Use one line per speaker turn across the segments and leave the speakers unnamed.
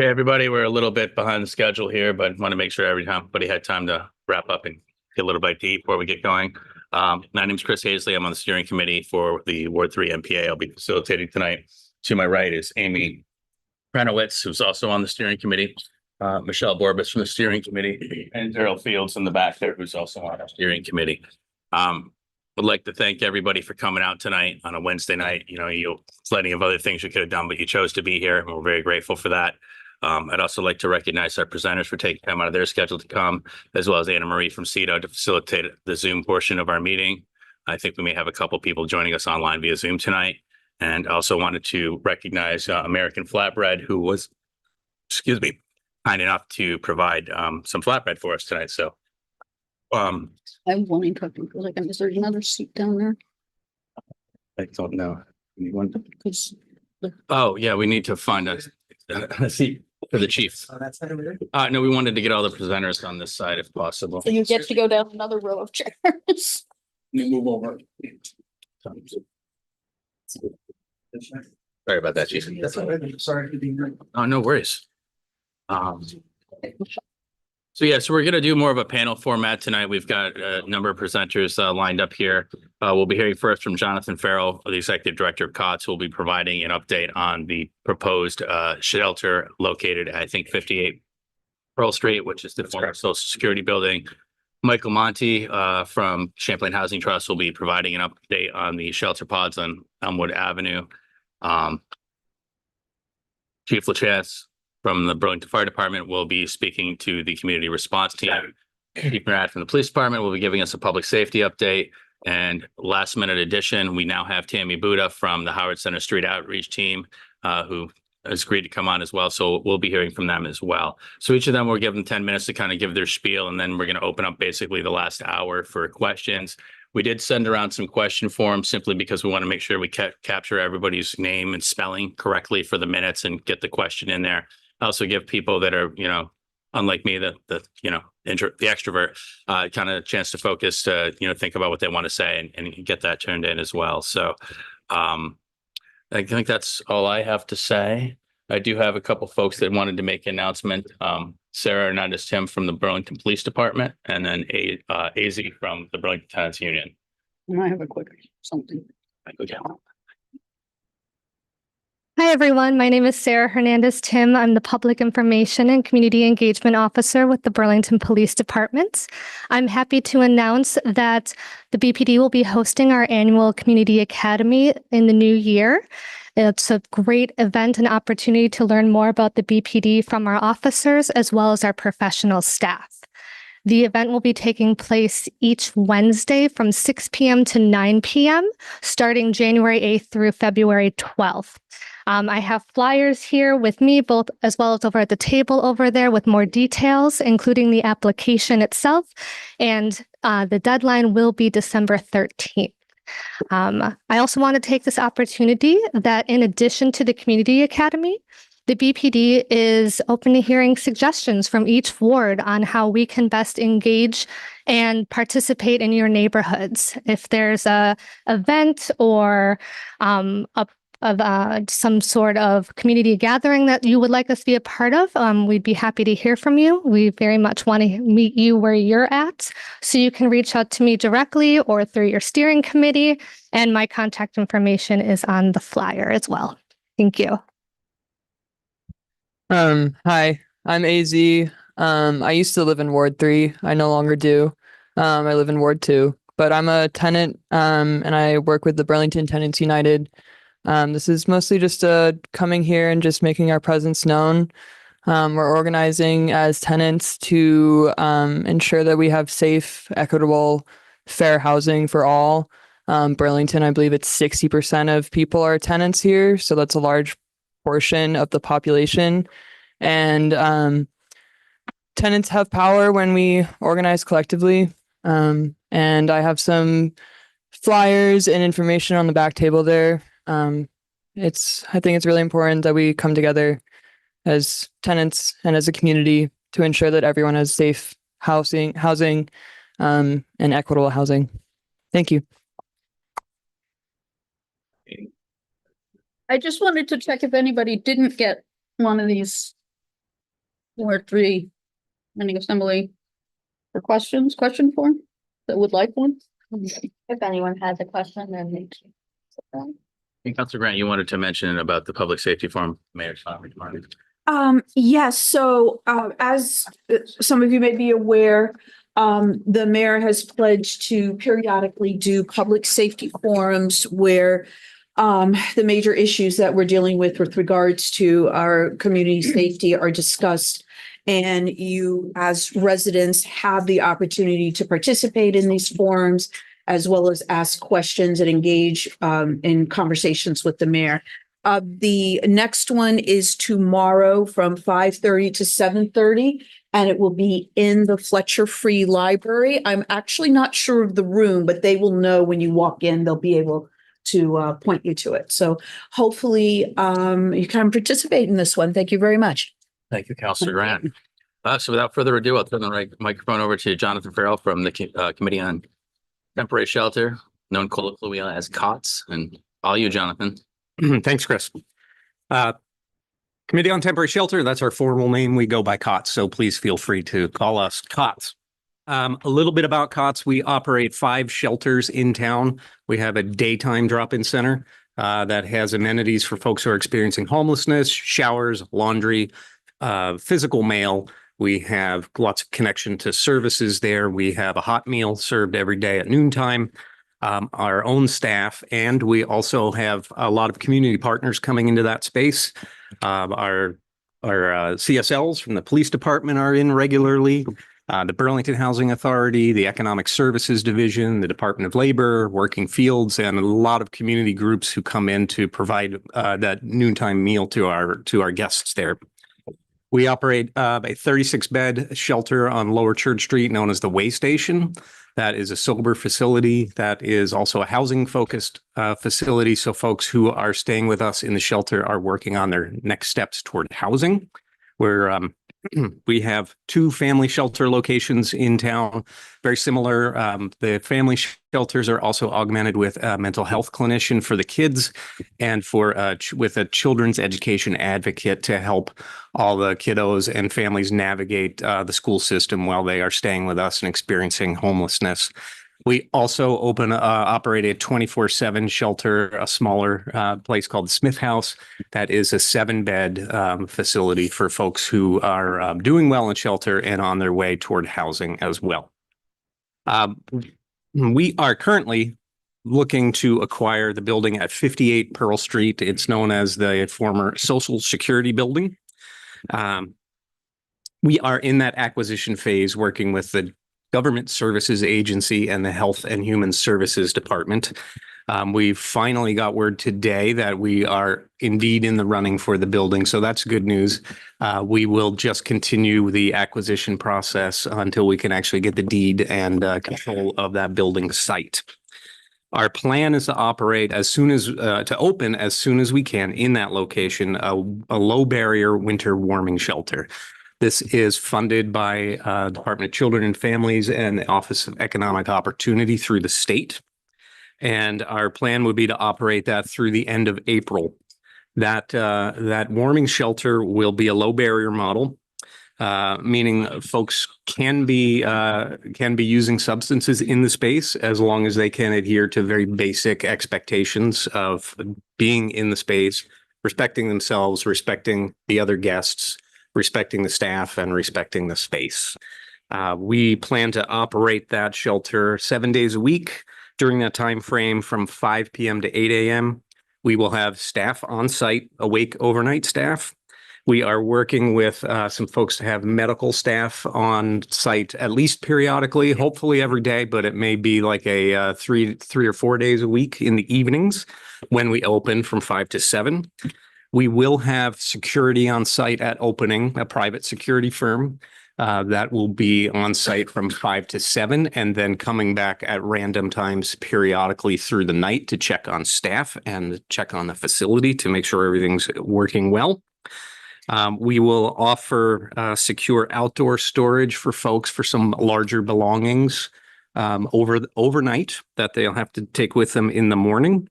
Hey, everybody, we're a little bit behind the schedule here, but want to make sure everybody had time to wrap up and get a little bite to eat before we get going. My name is Chris Hazley. I'm on the steering committee for the Ward 3 NPA. I'll be facilitating tonight. To my right is Amy Kranowitz, who's also on the steering committee, Michelle Borbis from the steering committee, and Daryl Fields in the back there, who's also on our steering committee. Would like to thank everybody for coming out tonight on a Wednesday night. You know, plenty of other things you could have done, but you chose to be here, and we're very grateful for that. I'd also like to recognize our presenters for taking time out of their schedule to come, as well as Anna Marie from CEDO to facilitate the Zoom portion of our meeting. I think we may have a couple people joining us online via Zoom tonight. And also wanted to recognize American Flatbread, who was, kind enough to provide some flatbread for us tonight. So
I'm wanting to feel like is there another seat down there?
I don't know. Anyone?
Because
Oh, yeah, we need to find a seat for the chief.
Oh, that's not over there?
No, we wanted to get all the presenters on this side if possible.
so you get to go down another row of chairs.
You move over.
Sorry about that, chief.
That's all right. I'm sorry for being rude.
Oh, no worries. So we're going to do more of a panel format tonight. We've got a number of presenters lined up here. We'll be hearing first from Jonathan Farrell, the executive director of COTS, who will be providing an update on the proposed shelter located at, I think, 58 Pearl Street, which is the former Social Security building. Michael Monty from Champlain Housing Trust will be providing an update on the shelter pods on Elmwood Avenue. Chief LaChance from the Burlington Fire Department will be speaking to the community response team. Chief Murad from the police department will be giving us a public safety update. And last minute addition, we now have Tammy Buddha from the Howard Center Street Outreach team, who has agreed to come on as well. So we'll be hearing from them as well. So each of them, we'll give them 10 minutes to kind of give their spiel, and then we're going to open up basically the last hour for questions. We did send around some question forms simply because we want to make sure we capture everybody's name and spelling correctly for the minutes and get the question in there. Also give people that are, unlike me, the extrovert, kind of a chance to focus to, think about what they want to say and get that turned in as well. So I think that's all I have to say. I do have a couple folks that wanted to make an announcement. Sarah Hernandez-Tim from the Burlington Police Department, and then AZ from the Burlington Tenants Union.
And I have a quick something.
Okay.
Hi, everyone. My name is Sarah Hernandez-Tim. I'm the Public Information and Community Engagement Officer with the Burlington Police Department. I'm happy to announce that the BPD will be hosting our annual Community Academy in the new year. It's a great event and opportunity to learn more about the BPD from our officers as well as our professional staff. The event will be taking place each Wednesday from 6 p.m. to 9 p.m., starting January 8th through February 12th. I have flyers here with me, both as well as over at the table over there with more details, including the application itself. And the deadline will be December 13th. I also want to take this opportunity that in addition to the Community Academy, the BPD is open to hearing suggestions from each ward on how we can best engage and participate in your neighborhoods. If there's a event or some sort of community gathering that you would like us to be a part of, we'd be happy to hear from you. We very much want to meet you where you're at. So you can reach out to me directly or through your steering committee. And my contact information is on the flyer as well. Thank you.
Hi, I'm AZ. I used to live in Ward 3. I no longer do. I live in Ward 2, but I'm a tenant, and I work with the Burlington Tenants United. This is mostly just coming here and just making our presence known. We're organizing as tenants to ensure that we have safe, equitable, fair housing for all. Burlington, I believe it's 60% of people are tenants here, so that's a large portion of the population. And tenants have power when we organize collectively. And I have some flyers and information on the back table there. I think it's really important that we come together as tenants and as a community to ensure that everyone has safe housing, and equitable housing. Thank you.
I just wanted to check if anybody didn't get one of these Ward 3 planning assembly for questions, question form that would like one. If anyone has a question, then they can.
And Councilor Grant, you wanted to mention about the public safety forum, Mayor's Department.
Yes, so as some of you may be aware, the mayor has pledged to periodically do public safety forums where the major issues that we're dealing with regards to our community safety are discussed. And you, as residents, have the opportunity to participate in these forums, as well as ask questions and engage in conversations with the mayor. The next one is tomorrow from 5:30 to 7:30, and it will be in the Fletcher Free Library. I'm actually not sure of the room, but they will know when you walk in. They'll be able to point you to it. So hopefully you can participate in this one. Thank you very much.
Thank you, Councilor Grant. So without further ado, I'll turn the microphone over to Jonathan Farrell from the Committee on Temporary Shelter, known colloquially as COTS, and all you, Jonathan.
Thanks, Chris. Committee on Temporary Shelter, that's our formal name. We go by COTS, so please feel free to call us COTS. A little bit about COTS. We operate 5 shelters in town. We have a daytime drop-in center that has amenities for folks who are experiencing homelessness, showers, laundry, physical mail. We have lots of connection to services there. We have a hot meal served every day at noontime. Our own staff, and we also have a lot of community partners coming into that space. Our CSLs from the police department are in regularly. The Burlington Housing Authority, the Economic Services Division, the Department of Labor, Working Fields, and a lot of community groups who come in to provide that noontime meal to our guests there. We operate a 36-bed shelter on Lower Church Street known as the Way Station. That is a sober facility. That is also a housing-focused facility. So folks who are staying with us in the shelter are working on their next steps toward housing. We have 2 family shelter locations in town, very similar. The family shelters are also augmented with a mental health clinician for the kids and with a children's education advocate to help all the kiddos and families navigate the school system while they are staying with us and experiencing homelessness. We also operate a 24/7 shelter, a smaller place called Smith House. That is a 7-bed facility for folks who are doing well in shelter and on their way toward housing as well. We are currently looking to acquire the building at 58 Pearl Street. It's known as the former Social Security building. We are in that acquisition phase working with the Government Services Agency and the Health and Human Services Department. We finally got word today that we are indeed in the running for the building, so that's good news. We will just continue the acquisition process until we can actually get the deed and control of that building site. Our plan is to operate to open as soon as we can in that location, a low barrier winter warming shelter. This is funded by Department of Children and Families and the Office of Economic Opportunity through the state. And our plan would be to operate that through the end of April. That warming shelter will be a low barrier model, meaning folks can be using substances in the space as long as they can adhere to very basic expectations of being in the space, respecting themselves, respecting the other guests, respecting the staff, and respecting the space. We plan to operate that shelter 7 days a week during that time frame from 5 p.m. to 8 a.m. We will have staff on site, awake overnight staff. We are working with some folks to have medical staff on site at least periodically, hopefully every day, but it may be like a three or 4 days a week in the evenings when we open from 5 to 7. We will have security on site at opening, a private security firm that will be on site from 5 to 7, and then coming back at random times periodically through the night to check on staff and check on the facility to make sure everything's working well. We will offer secure outdoor storage for folks for some larger belongings. overnight that they'll have to take with them in the morning.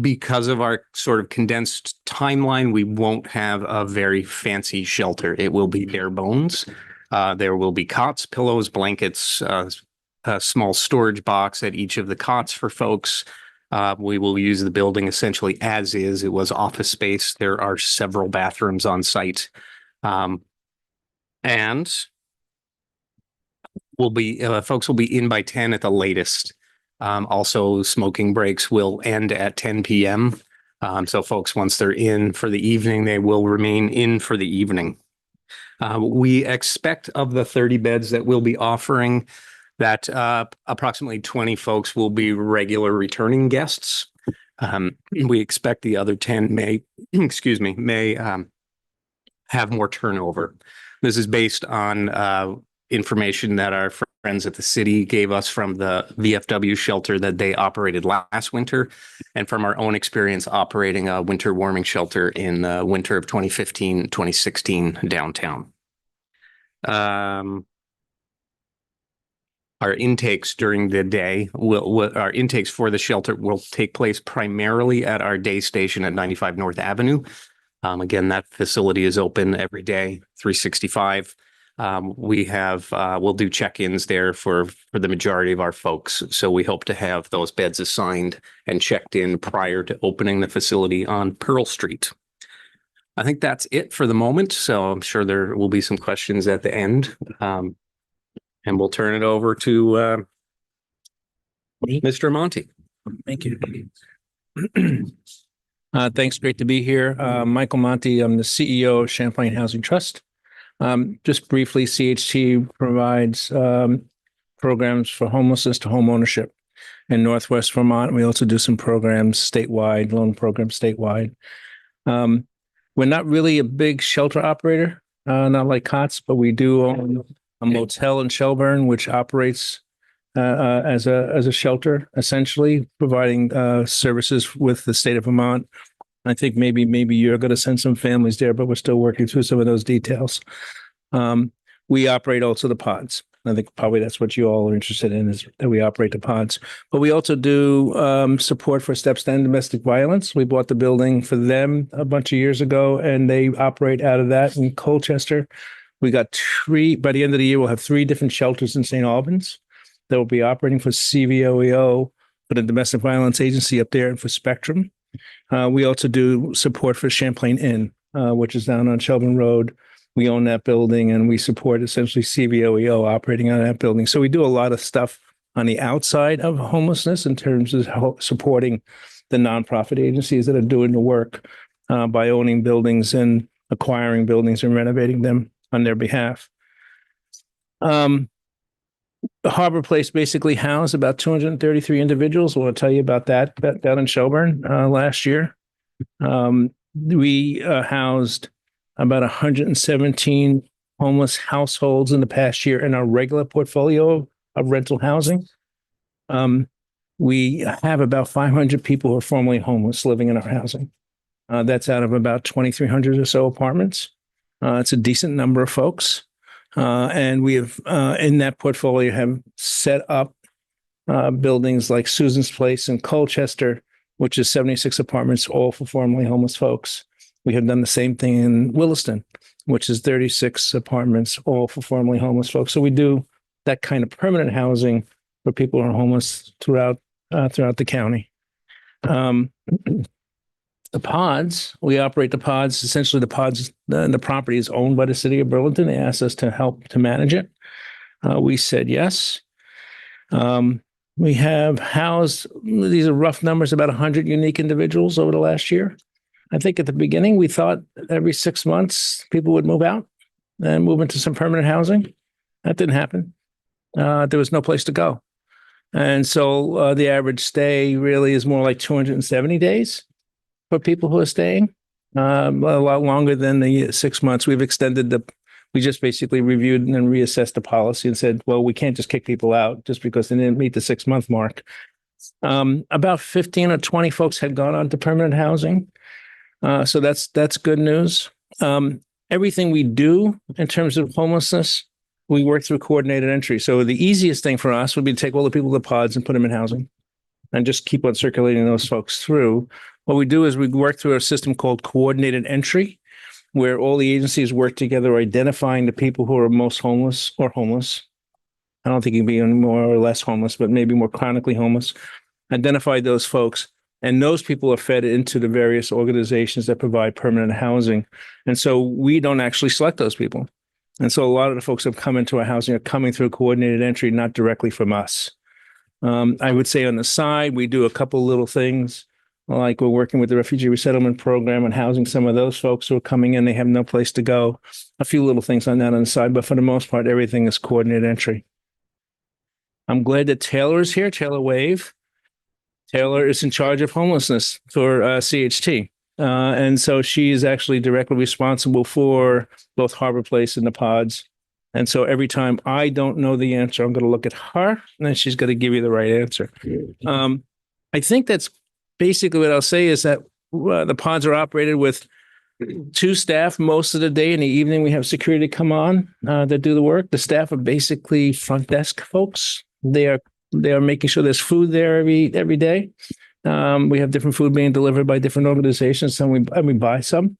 Because of our sort of condensed timeline, we won't have a very fancy shelter. It will be bare bones. There will be cots, pillows, blankets, a small storage box at each of the cots for folks. We will use the building essentially as is. It was office space. There are several bathrooms on site. And folks will be in by 10 at the latest. Also, smoking breaks will end at 10 p.m. So folks, once they're in for the evening, they will remain in for the evening. We expect of the 30 beds that we'll be offering that approximately 20 folks will be regular returning guests. We expect the other 10 may have more turnover. This is based on information that our friends at the city gave us from the VFW shelter that they operated last winter, and from our own experience operating a winter warming shelter in the winter of 2015, 2016 downtown. Our intakes during the day our intakes for the shelter will take place primarily at our day station at 95 North Avenue. Again, that facility is open every day, 365. We'll do check-ins there for the majority of our folks. So we hope to have those beds assigned and checked in prior to opening the facility on Pearl Street. I think that's it for the moment. So I'm sure there will be some questions at the end. And we'll turn it over to Mr. Monty.
Thank you. Thanks. Great to be here. Michael Monty. I'm the CEO of Champlain Housing Trust. Just briefly, CHT provides programs for homelessness to home ownership in Northwest Vermont. We also do some programs statewide, loan programs statewide. We're not really a big shelter operator, not like COTS, but we do own a motel in Shelburne, which operates as a shelter, essentially providing services with the state of Vermont. I think maybe you're going to send some families there, but we're still working through some of those details. We operate also the pods. I think probably that's what you all are interested in, is that we operate the pods. But we also do support for Steps to End Domestic Violence. We bought the building for them a bunch of years ago, and they operate out of that in Colchester. We got by the end of the year, we'll have 3 different shelters in St. Albans that will be operating for CVOEO, for the Domestic Violence Agency up there, and for Spectrum. We also do support for Champlain Inn, which is down on Shelburne Road. We own that building, and we support essentially CVOEO operating out of that building. So we do a lot of stuff on the outside of homelessness in terms of supporting the nonprofit agencies that are doing the work by owning buildings and acquiring buildings and renovating them on their behalf. The Harbor Place basically housed about 233 individuals. I want to tell you about that down in Shelburne last year. We housed about 117 homeless households in the past year in our regular portfolio of rental housing. We have about 500 people who are formerly homeless living in our housing. That's out of about 2,300 or so apartments. It's a decent number of folks. And we have, in that portfolio, have set up buildings like Susan's Place in Colchester, which is 76 apartments, all for formerly homeless folks. We have done the same thing in Williston, which is 36 apartments, all for formerly homeless folks. So we do that kind of permanent housing for people who are homeless throughout the county. The pods, we operate the pods. Essentially, the pods, the property is owned by the city of Burlington. They asked us to help to manage it. We said yes. We have housed, these are rough numbers, about 100 unique individuals over the last year. I think at the beginning, we thought every 6 months people would move out and move into some permanent housing. That didn't happen. There was no place to go. And so the average stay really is more like 270 days for people who are staying, a lot longer than the 6 months. We just basically reviewed and then reassessed the policy and said, well, we can't just kick people out just because they didn't meet the 6 month mark. About 15 or 20 folks had gone on to permanent housing. So that's good news. Everything we do in terms of homelessness, we work through coordinated entry. So the easiest thing for us would be to take all the people to the pods and put them in housing and just keep on circulating those folks through. What we do is we work through a system called coordinated entry, where all the agencies work together identifying the people who are most homeless or homeless. I don't think you can be any more or less homeless, but maybe more chronically homeless. Identify those folks, and those people are fed into the various organizations that provide permanent housing. And so we don't actually select those people. And so a lot of the folks that come into our housing are coming through coordinated entry, not directly from us. I would say on the side, we do a couple little things, like we're working with the refugee resettlement program and housing some of those folks who are coming in. They have no place to go. A few little things on that on the side, but for the most part, everything is coordinated entry. I'm glad that Taylor is here. Taylor Wave. Taylor is in charge of homelessness for CHT. And so she is actually directly responsible for both Harbor Place and the pods. And so every time I don't know the answer, I'm going to look at her and then she's going to give you the right answer. I think that's basically what I'll say is that the pods are operated with 2 staff most of the day. In the evening, we have security come on that do the work. The staff are basically front desk folks. They are making sure there's food there every day. We have different food being delivered by different organizations, and we buy some.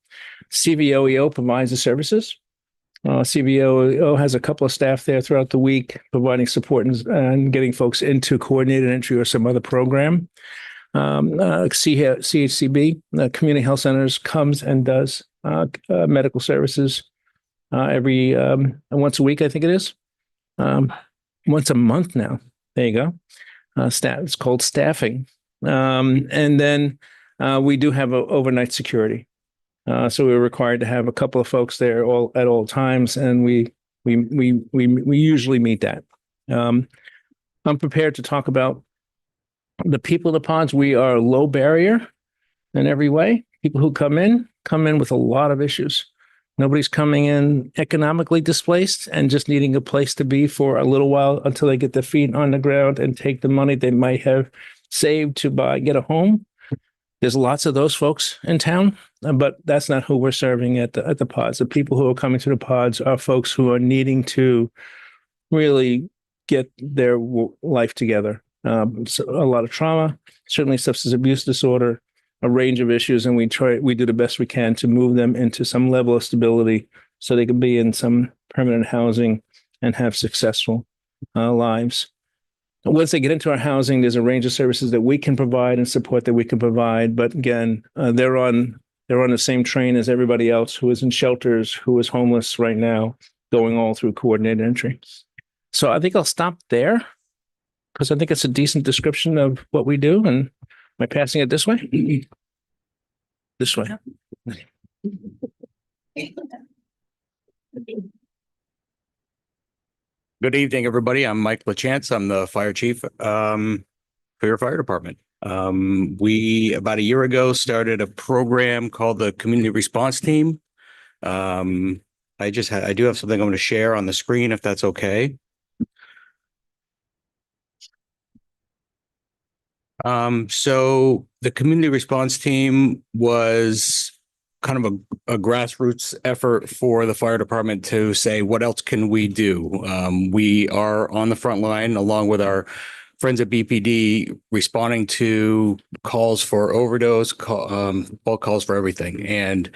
CVOEO provides the services. CVOEO has a couple of staff there throughout the week providing support and getting folks into coordinated entry or some other program. CHCB, Community Health Centers, comes and does medical services every once a week, I think it is. Once a month now. There you go. It's called staffing. And then we do have overnight security. So we're required to have a couple of folks there at all times, and we usually meet that. I'm prepared to talk about the people in the pods. We are low barrier in every way. People who come in with a lot of issues. Nobody's coming in economically displaced and just needing a place to be for a little while until they get their feet on the ground and take the money they might have saved to get a home. There's lots of those folks in town, but that's not who we're serving at the pods. The people who are coming to the pods are folks who are needing to really get their life together. So a lot of trauma, certainly substance abuse disorder, a range of issues, and we do the best we can to move them into some level of stability so they can be in some permanent housing and have successful lives. Once they get into our housing, there's a range of services that we can provide and support that we can provide. But again, they're on the same train as everybody else who is in shelters, who is homeless right now, going all through coordinated entry. So I think I'll stop there because I think it's a decent description of what we do. And am I passing it this way? This way.
Good evening, everybody. I'm Mike LaChance. I'm the fire chief for your fire department. We, about a year ago, started a program called the Community Response Team. I do have something I'm going to share on the screen, if that's okay. So the Community Response Team was kind of a grassroots effort for the fire department to say, what else can we do? We are on the front line along with our friends at BPD responding to calls for overdose, bulk calls for everything. And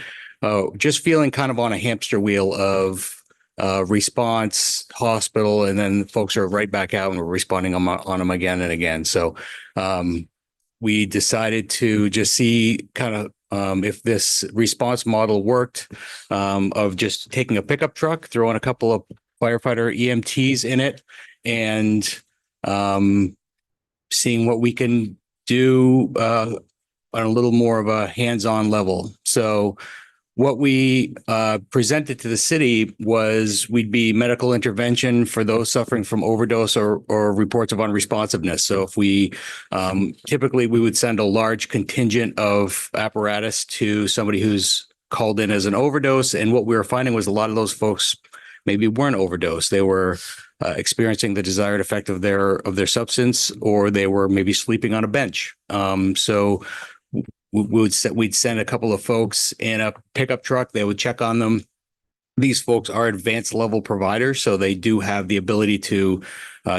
just feeling kind of on a hamster wheel of response, hospital, and then folks are right back out and we're responding on them again and again. So we decided to just see kind of if this response model worked, of just taking a pickup truck, throwing a couple of firefighter EMTs in it, and seeing what we can do on a little more of a hands-on level. So what we presented to the city was we'd be medical intervention for those suffering from overdose or reports of unresponsiveness. So if we typically we would send a large contingent of apparatus to somebody who's called in as an overdose. And what we were finding was a lot of those folks maybe weren't overdose. They were experiencing the desired effect of their substance, or they were maybe sleeping on a bench. So we'd send a couple of folks in a pickup truck. They would check on them, these folks are advanced level providers, so they do have the ability to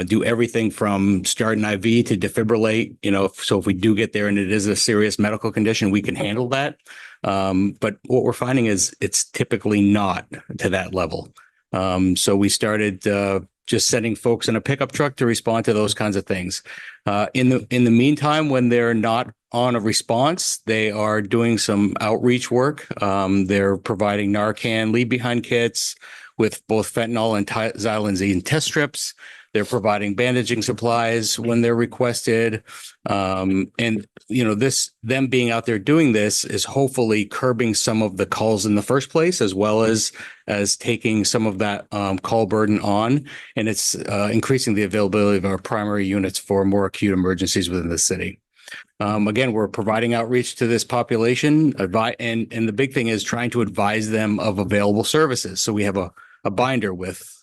do everything from start an IV to defibrillate. So if we do get there and it is a serious medical condition, we can handle that. But what we're finding is it's typically not to that level. So we started just sending folks in a pickup truck to respond to those kinds of things. In the meantime, when they're not on a response, they are doing some outreach work. They're providing Narcan leave behind kits with both fentanyl and xylazine test strips. They're providing bandaging supplies when they're requested. And them being out there doing this is hopefully curbing some of the calls in the first place, as well as taking some of that call burden on. And it's increasing the availability of our primary units for more acute emergencies within the city. Again, we're providing outreach to this population, and the big thing is trying to advise them of available services. So we have a binder with,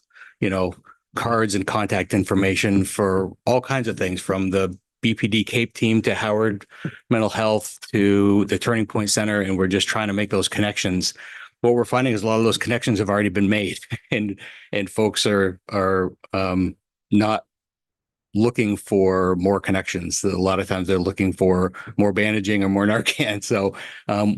cards and contact information for all kinds of things, from the BPD Cape team to Howard Mental Health to the Turning Point Center, and we're just trying to make those connections. What we're finding is a lot of those connections have already been made, and folks are not looking for more connections. A lot of times they're looking for more bandaging or more Narcan. So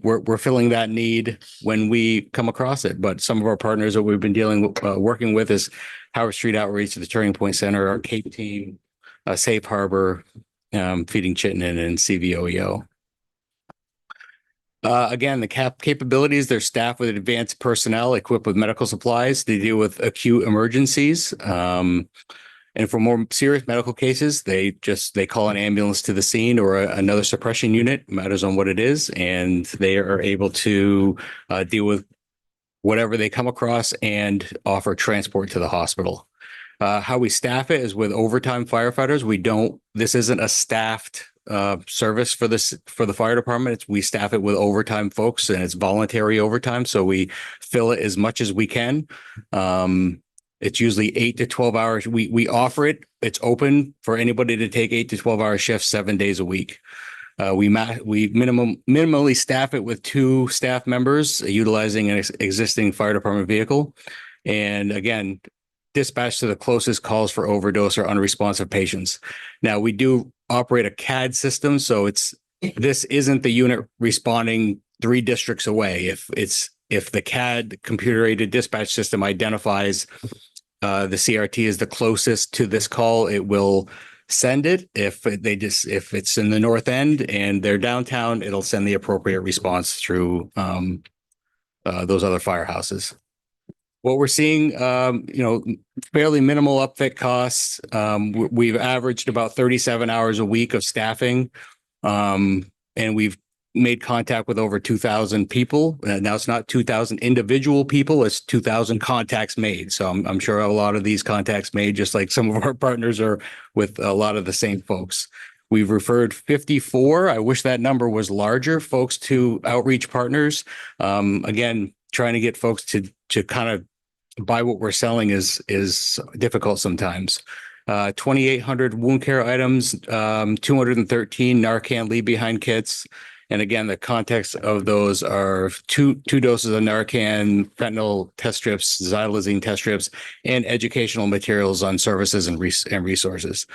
we're filling that need when we come across it. But some of our partners that we've been working with is Howard Street Outreach, the Turning Point Center, our Cape team, Safe Harbor, Feeding Chittenden, and CVOEO. Again, the capabilities, they're staffed with advanced personnel equipped with medical supplies to deal with acute emergencies. And for more serious medical cases, they call an ambulance to the scene or another suppression unit, matters on what it is, and they are able to deal with whatever they come across and offer transport to the hospital. How we staff it is with overtime firefighters. This isn't a staffed service for the fire department. We staff it with overtime folks, and it's voluntary overtime. So we fill it as much as we can. It's usually 8 to 12 hours. We offer it. It's open for anybody to take 8 to 12 hour shifts 7 days a week. We minimally staff it with 2 staff members utilizing an existing fire department vehicle. And again, dispatch to the closest calls for overdose or unresponsive patients. Now, we do operate a CAD system, so this isn't the unit responding 3 districts away. If the CAD, computer aided dispatch system, identifies the CRT is the closest to this call, it will send it. If it's in the north end and they're downtown, it'll send the appropriate response through those other firehouses. What we're seeing, fairly minimal upfit costs. We've averaged about 37 hours a week of staffing, and we've made contact with over 2,000 people. Now it's not 2,000 individual people, it's 2,000 contacts made. So I'm sure a lot of these contacts made, just like some of our partners, are with a lot of the same folks. We've referred 54. I wish that number was larger, folks to outreach partners. Again, trying to get folks to kind of buy what we're selling is difficult sometimes. 2,800 wound care items, 213 Narcan leave behind kits. And again, the context of those are two doses of Narcan, fentanyl test strips, xylazine test strips, and educational materials on services and resources.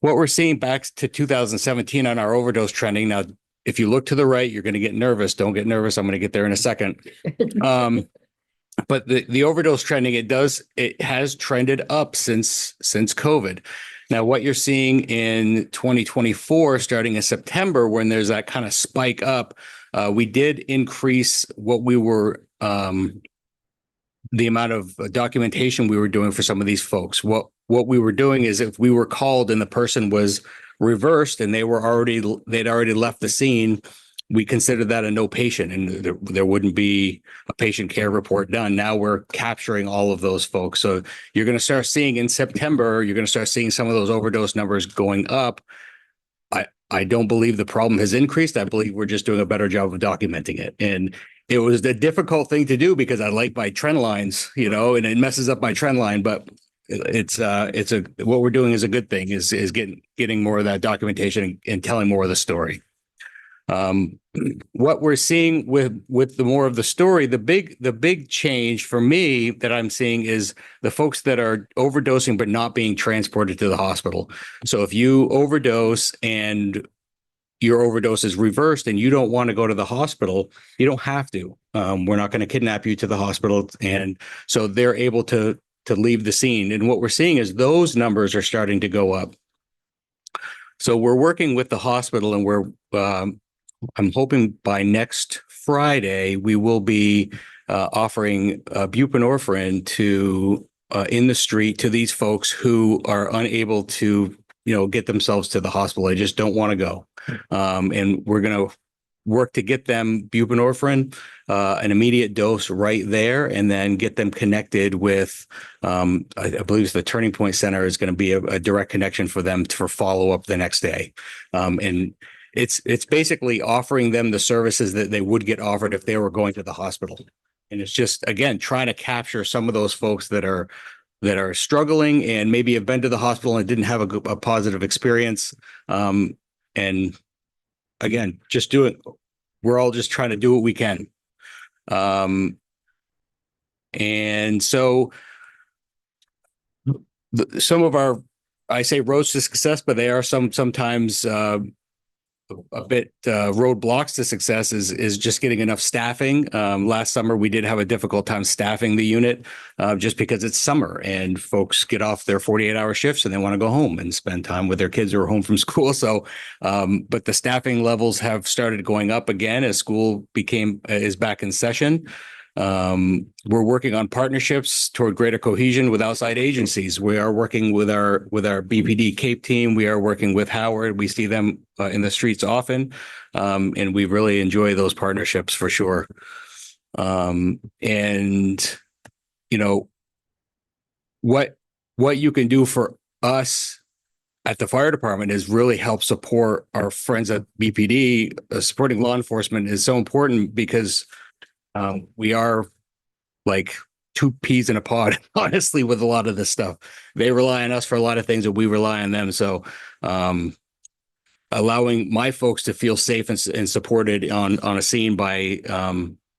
What we're seeing back to 2017 on our overdose trending. Now, if you look to the right, you're going to get nervous. Don't get nervous. I'm going to get there in a second. But the overdose trending, it has trended up since COVID. Now, what you're seeing in 2024, starting in September, when there's that kind of spike up, we did increase what we were, the amount of documentation we were doing for some of these folks. What we were doing is, if we were called and the person was reversed and they'd already left the scene, we considered that a no patient, and there wouldn't be a patient care report done. Now we're capturing all of those folks. So you're going to start seeing in September, you're going to start seeing some of those overdose numbers going up. I don't believe the problem has increased. I believe we're just doing a better job of documenting it. And it was the difficult thing to do because I like my trend lines, and it messes up my trend line, but what we're doing is a good thing, is getting more of that documentation and telling more of the story.
What we're seeing with the more of the story, the big change for me that I'm seeing is the folks that are overdosing but not being transported to the hospital. So if you overdose and your overdose is reversed and you don't want to go to the hospital, you don't have to. We're not going to kidnap you to the hospital, and so they're able to leave the scene. And what we're seeing is those numbers are starting to go up. So we're working with the hospital, and we're I'm hoping by next Friday we will be offering buprenorphine to in the street to these folks who are unable to, get themselves to the hospital. They just don't want to go, and we're going to work to get them buprenorphine, an immediate dose right there, and then get them connected with, I believe the Turning Point Center is going to be a direct connection for them for follow up the next day, and it's basically offering them the services that they would get offered if they were going to the hospital. And it's just, again, trying to capture some of those folks that are struggling and maybe have been to the hospital and didn't have a positive experience. And again, just do it. We're all just trying to do what we can. And so some of our, I say roads to success, but they are sometimes a bit roadblocks to success is just getting enough staffing. Last summer, we did have a difficult time staffing the unit just because it's summer and folks get off their 48-hour shifts and they want to go home and spend time with their kids who are home from school. So, but the staffing levels have started going up again as school is back in session. We're working on partnerships toward greater cohesion with outside agencies. We are working with our BPD Cape team. We are working with Howard. We see them in the streets often, and we really enjoy those partnerships for sure. And what you can do for us at the fire department is really help support our friends at BPD. Supporting law enforcement is so important because we are like two peas in a pod, honestly, with a lot of this stuff. They rely on us for a lot of things and we rely on them. So allowing my folks to feel safe and supported on a scene by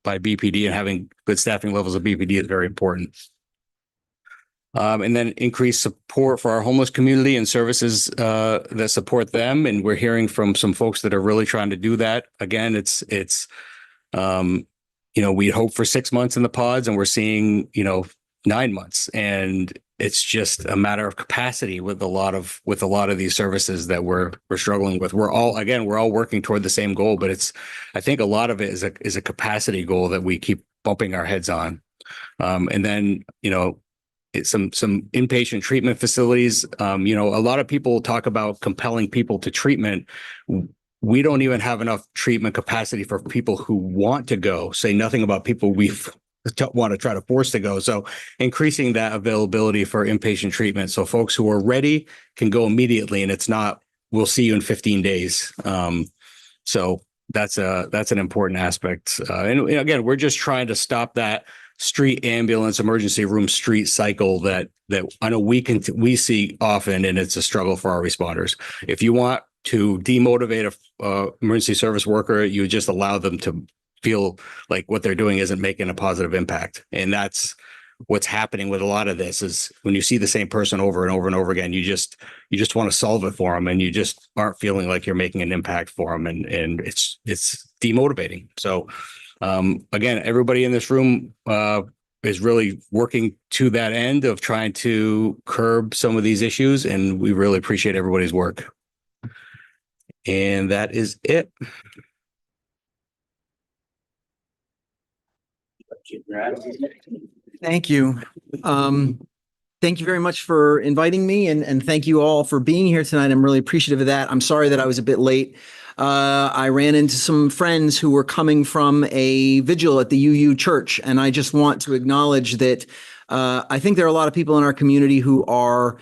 BPD and having good staffing levels of BPD is very important. And then increase support for our homeless community and services that support them. And we're hearing from some folks that are really trying to do that. Again, it's we hope for 6 months in the pods and we're seeing, 9 months, and it's just a matter of capacity with a lot of these services that we're struggling with. We're all working toward the same goal, but I think a lot of it is a capacity goal that we keep bumping our heads on. And then, some inpatient treatment facilities. A lot of people talk about compelling people to treatment. We don't even have enough treatment capacity for people who want to go, say nothing about people we want to try to force to go. So increasing that availability for inpatient treatment. So folks who are ready can go immediately, and it's not, we'll see you in 15 days. So that's an important aspect. And again, we're just trying to stop that street ambulance emergency room street cycle that I know we see often, and it's a struggle for our responders. If you want to demotivate a emergency service worker, you just allow them to feel like what they're doing isn't making a positive impact. And that's what's happening with a lot of this is when you see the same person over and over and over again, you just want to solve it for them, and you just aren't feeling like you're making an impact for them. And it's demotivating. So again, everybody in this room is really working to that end of trying to curb some of these issues. And we really appreciate everybody's work. And that is it.
Thank you. Thank you very much for inviting me, and thank you all for being here tonight. I'm really appreciative of that. I'm sorry that I was a bit late. I ran into some friends who were coming from a vigil at the UU Church, and I just want to acknowledge that I think there are a lot of people in our community who are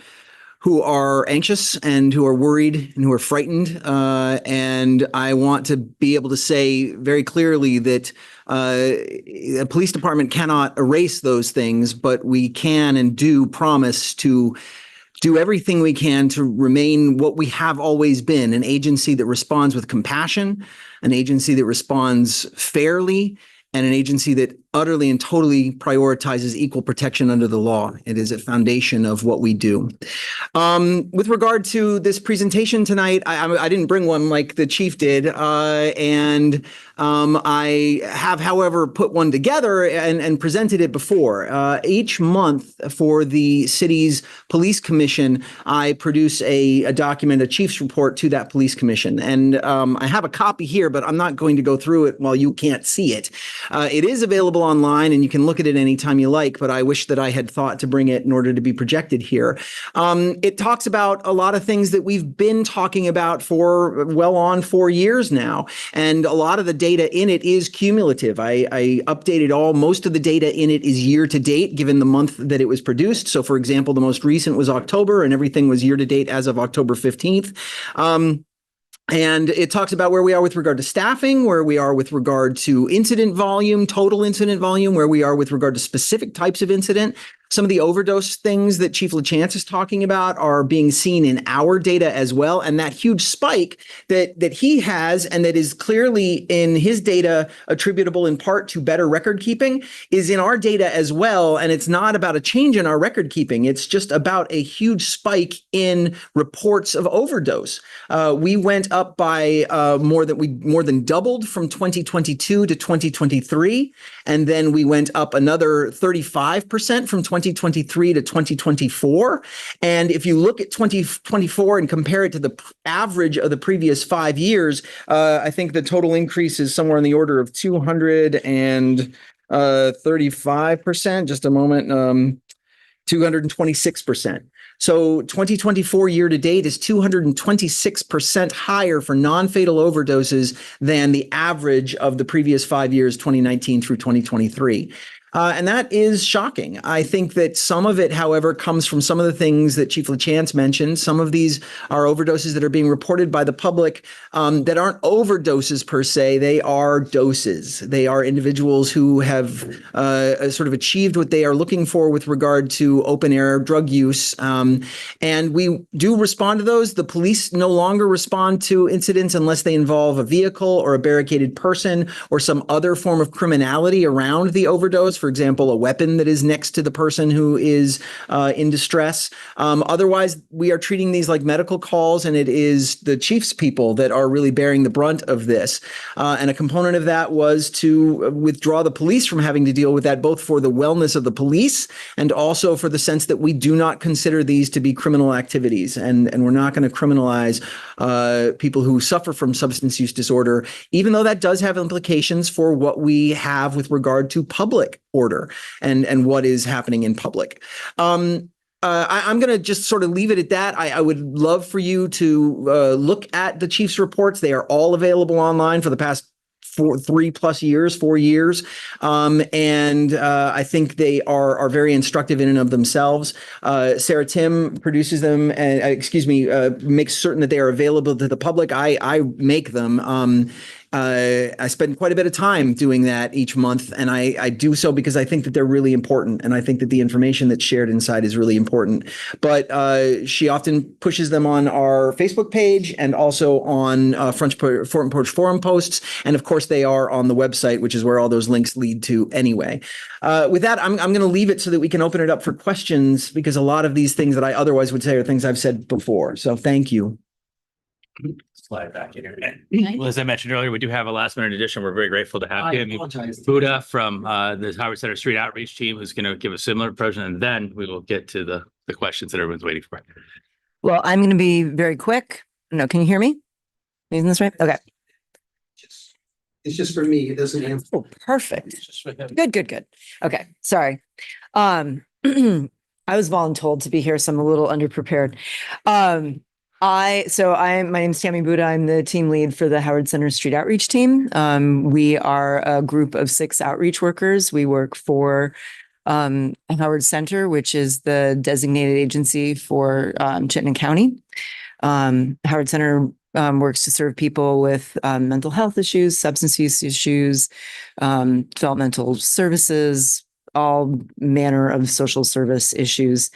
anxious and who are worried and who are frightened. And I want to be able to say very clearly that a police department cannot erase those things, but we can and do promise to do everything we can to remain what we have always been, an agency that responds with compassion, an agency that responds fairly, and an agency that utterly and totally prioritizes equal protection under the law. It is a foundation of what we do. With regard to this presentation tonight, I didn't bring one like the chief did, and I have, however, put one together and presented it before. Each month for the city's police commission, I produce a document, a chief's report to that police commission. And I have a copy here, but I'm not going to go through it while you can't see it. It is available online and you can look at it anytime you like, but I wish that I had thought to bring it in order to be projected here. It talks about a lot of things that we've been talking about for well on 4 years now. And a lot of the data in it is cumulative. I updated most of the data in it is year to date, given the month that it was produced. So for example, the most recent was October and everything was year to date as of October 15th. And it talks about where we are with regard to staffing, where we are with regard to incident volume, total incident volume, where we are with regard to specific types of incident. Some of the overdose things that Chief LaChance is talking about are being seen in our data as well. And that huge spike that he has, and that is clearly in his data attributable in part to better record keeping, is in our data as well. And it's not about a change in our record keeping. It's just about a huge spike in reports of overdose. We went up by more than doubled from 2022 to 2023. And then we went up another 35% from 2023 to 2024. And if you look at 2024 and compare it to the average of the previous 5 years, I think the total increase is somewhere in the order of 235%. Just a moment. 226%. So 2024 year to date is 226% higher for non-fatal overdoses than the average of the previous 5 years, 2019 through 2023. And that is shocking. I think that some of it, however, comes from some of the things that Chief LaChance mentioned. Some of these are overdoses that are being reported by the public that aren't overdoses per se. They are doses. They are individuals who have sort of achieved what they are looking for with regard to open air drug use. And we do respond to those. The police no longer respond to incidents unless they involve a vehicle or a barricaded person or some other form of criminality around the overdose. For example, a weapon that is next to the person who is in distress. Otherwise, we are treating these like medical calls, and it is the chief's people that are really bearing the brunt of this. And a component of that was to withdraw the police from having to deal with that, both for the wellness of the police and also for the sense that we do not consider these to be criminal activities. And we're not going to criminalize people who suffer from substance use disorder, even though that does have implications for what we have with regard to public order and what is happening in public. I'm going to just sort of leave it at that. I would love for you to look at the chief's reports. They are all available online for the past 4 years. And I think they are very instructive in and of themselves. Sarah Tim produces them and, makes certain that they are available to the public. I make them. I spend quite a bit of time doing that each month, and I do so because I think that they're really important, and I think that the information that's shared inside is really important. But she often pushes them on our Facebook page and also on Front Porch Forum posts, and of course they are on the website, which is where all those links lead to anyway. With that, I'm going to leave it so that we can open it up for questions, because a lot of these things that I otherwise would say are things I've said before. So thank you.
Slide back in here. Well, as I mentioned earlier, we do have a last minute addition. We're very grateful to have him. Buddha from the Howard Center Street Outreach Team, who's going to give a similar approach, and then we will get to the questions that everyone's waiting for.
Well, I'm going to be very quick. No, can you hear me? Isn't this right? Okay.
It's just for me. It doesn't answer.
Oh, perfect. Good. Okay. Sorry. I was voluntold to be here, so I'm a little underprepared. My name is Tammy Buddha. I'm the team lead for the Howard Center Street Outreach Team. We are a group of 6 outreach workers. We work for Howard Center, which is the designated agency for Chittenden County. Howard Center works to serve people with mental health issues, substance use issues, developmental services, all manner of social service issues.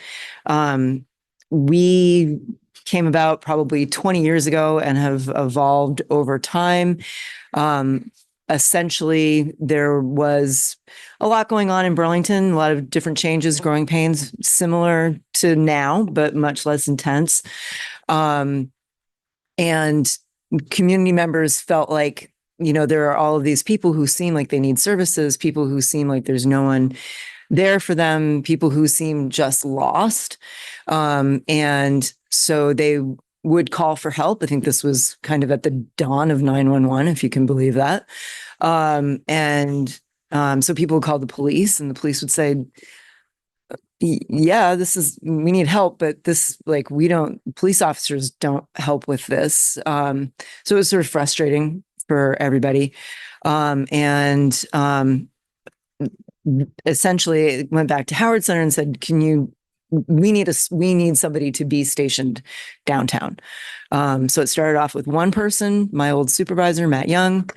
We came about probably 20 years ago and have evolved over time. Essentially, there was a lot going on in Burlington, a lot of different changes, growing pains, similar to now, but much less intense. And community members felt like, there are all of these people who seem like they need services, people who seem like there's no one there for them, people who seem just lost. And so they would call for help. I think this was kind of at the dawn of 911, if you can believe that. So people would call the police, and the police would say, yeah, we need help, but police officers don't help with this. So it was sort of frustrating for everybody. Essentially it went back to Howard Center and said, we need somebody to be stationed downtown. So it started off with one person, my old supervisor, Matt Young,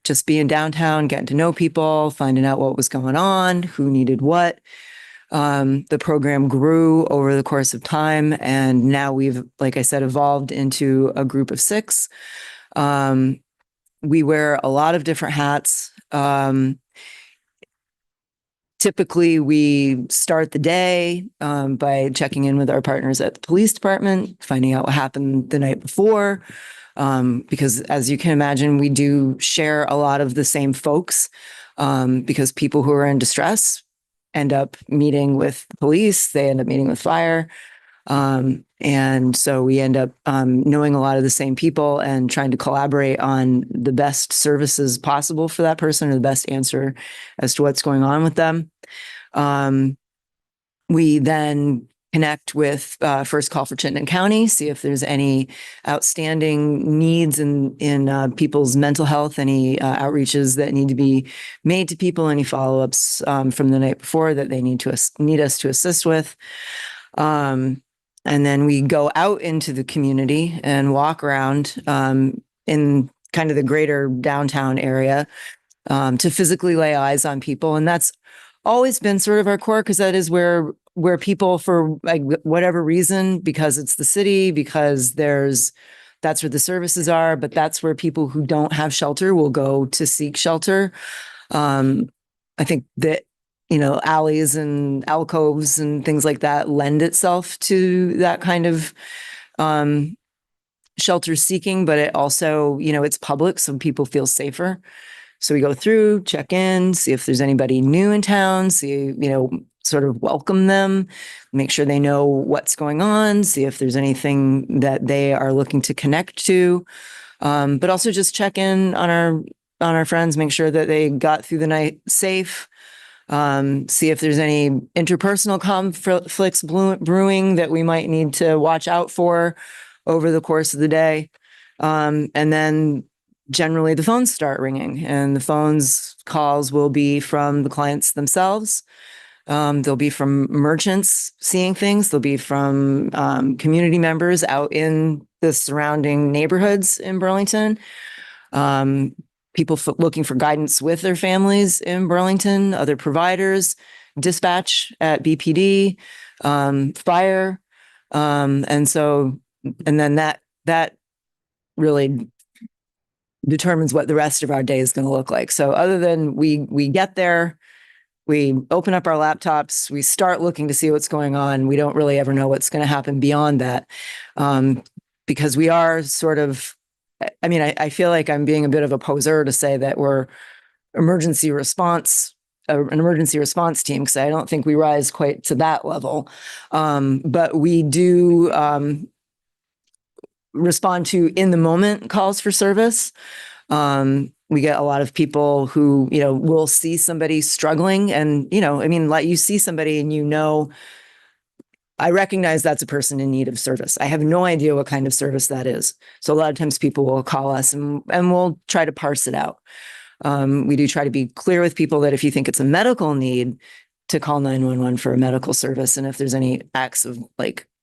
just being downtown, getting to know people, finding out what was going on, who needed what. The program grew over the course of time, and now we've, like I said, evolved into a group of 6. We wear a lot of different hats. Typically, we start the day by checking in with our partners at the police department, finding out what happened the night before, because as you can imagine, we do share a lot of the same folks, because people who are in distress end up meeting with the police, they end up meeting with fire. And so we end up knowing a lot of the same people and trying to collaborate on the best services possible for that person, or the best answer as to what's going on with them. We then connect with First Call for Chittenden County, see if there's any outstanding needs in people's mental health, any outreaches that need to be made to people, any follow-ups from the night before that they need us to assist with. And then we go out into the community and walk around in kind of the greater downtown area to physically lay eyes on people. And that's always been sort of our core, because that is where people, for like whatever reason, because it's the city, because that's where the services are, but that's where people who don't have shelter will go to seek shelter. I think that alleys and alcoves and things like that lend itself to that kind of shelter seeking, but it also, it's public, so people feel safer. So we go through, check in, see if there's anybody new in town, see, sort of welcome them, make sure they know what's going on, see if there's anything that they are looking to connect to, but also just check in on our friends, make sure that they got through the night safe. See if there's any interpersonal conflicts brewing that we might need to watch out for over the course of the day. And then generally the phones start ringing, and the calls will be from the clients themselves. They'll be from merchants seeing things. They'll be from community members out in the surrounding neighborhoods in Burlington. People looking for guidance with their families in Burlington, other providers, dispatch at BPD, fire. And then that really determines what the rest of our day is going to look like. So other than we get there, we open up our laptops, we start looking to see what's going on. We don't really ever know what's going to happen beyond that, because we are sort of, I feel like I'm being a bit of a poser to say that we're an emergency response team, because I don't think we rise quite to that level. But we do respond to in the moment calls for service. We get a lot of people who, will see somebody struggling, and, let you see somebody and I recognize that's a person in need of service. I have no idea what kind of service that is. So a lot of times people will call us and we'll try to parse it out. We do try to be clear with people that if you think it's a medical need, to call 911 for a medical service. And if there's any acts of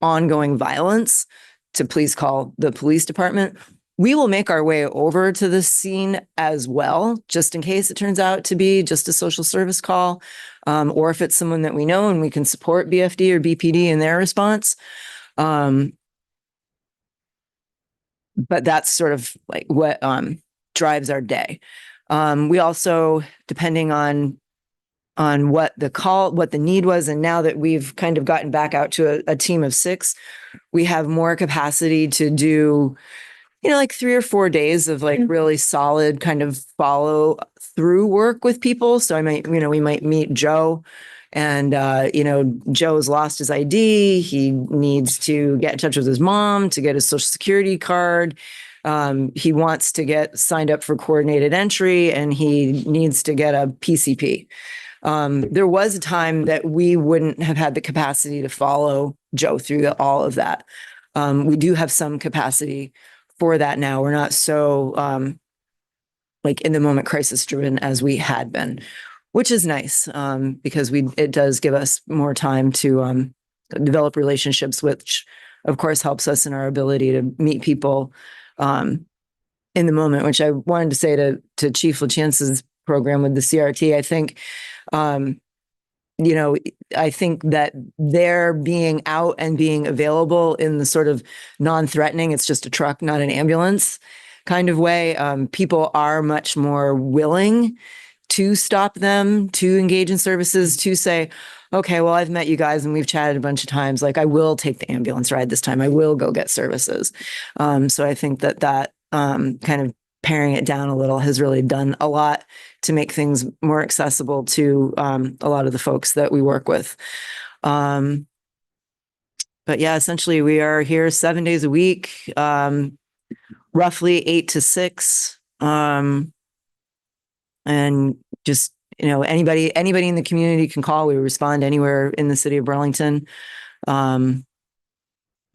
ongoing violence, to please call the police department. We will make our way over to the scene as well, just in case it turns out to be just a social service call, or if it's someone that we know and we can support BFD or BPD in their response. but that's sort of like what drives our day. We also, depending on what the need was, and now that we've kind of gotten back out to a team of 6, we have more capacity to do, like 3 or 4 days of like really solid kind of follow through work with people. So we might meet Joe, and Joe's lost his ID. He needs to get in touch with his mom to get his social security card. He wants to get signed up for coordinated entry, and he needs to get a PCP. There was a time that we wouldn't have had the capacity to follow Joe through all of that. We do have some capacity for that now. We're not so like in the moment crisis driven as we had been, which is nice, because it does give us more time to develop relationships, which of course helps us in our ability to meet people in the moment, which I wanted to say to Chief LaChance's program with the CRT. I think, I think that their being out and being available in the sort of non-threatening, it's just a truck, not an ambulance kind of way, people are much more willing to stop them, to engage in services, to say, okay, well, I've met you guys and we've chatted a bunch of times. Like, I will take the ambulance ride this time. I will go get services. So I think that kind of paring it down a little has really done a lot to make things more accessible to a lot of the folks that we work with. But yeah, essentially we are here 7 days a week, roughly 8 to 6. And just, anybody in the community can call. We respond anywhere in the city of Burlington. And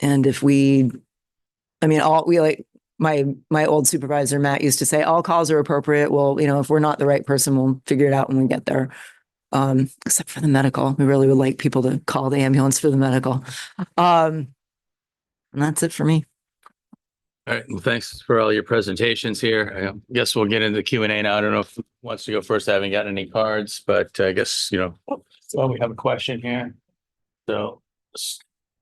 if my old supervisor, Matt, used to say, all calls are appropriate. Well, if we're not the right person, we'll figure it out when we get there. Except for the medical. We really would like people to call the ambulance for the medical. And that's it for me.
All right. Well, thanks for all your presentations here. I guess we'll get into the Q&A now. I don't know if wants to go first. I haven't gotten any cards, but I guess, well, we have a question here. So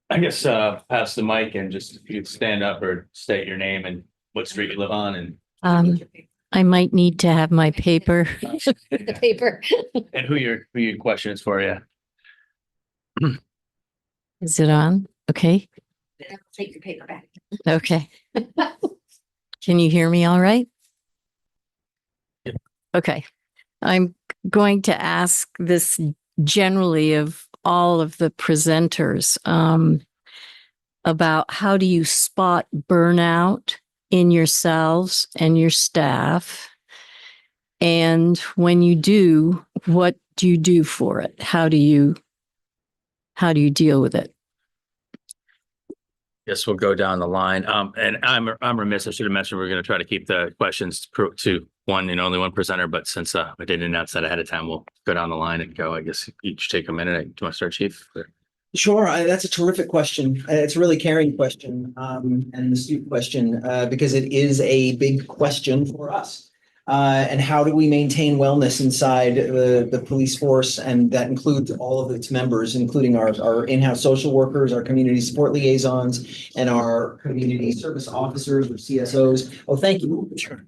I guess pass the mic and just if you'd stand up or state your name and what street you live on. And
I might need to have my paper.
The paper.
and who your question is for, yeah.
Is it on? Okay.
Take your paper back.
Okay. Can you hear me all right?
Yep.
Okay. I'm going to ask this generally of all of the presenters about how do you spot burnout in yourselves and your staff? And when you do, what do you do for it? How do you deal with it?
Yes, we'll go down the line. And I'm remiss. I should have mentioned we're going to try to keep the questions to one and only one presenter. But since I didn't announce that ahead of time, we'll go down the line and go. I guess each take a minute. Do you want to start, Chief?
Sure. That's a terrific question. It's a really caring question and an astute question because it is a big question for us. And how do we maintain wellness inside the police force? And that includes all of its members, including our in-house social workers, our community support liaisons, and our community service officers or CSOs. Oh, thank you. Sure.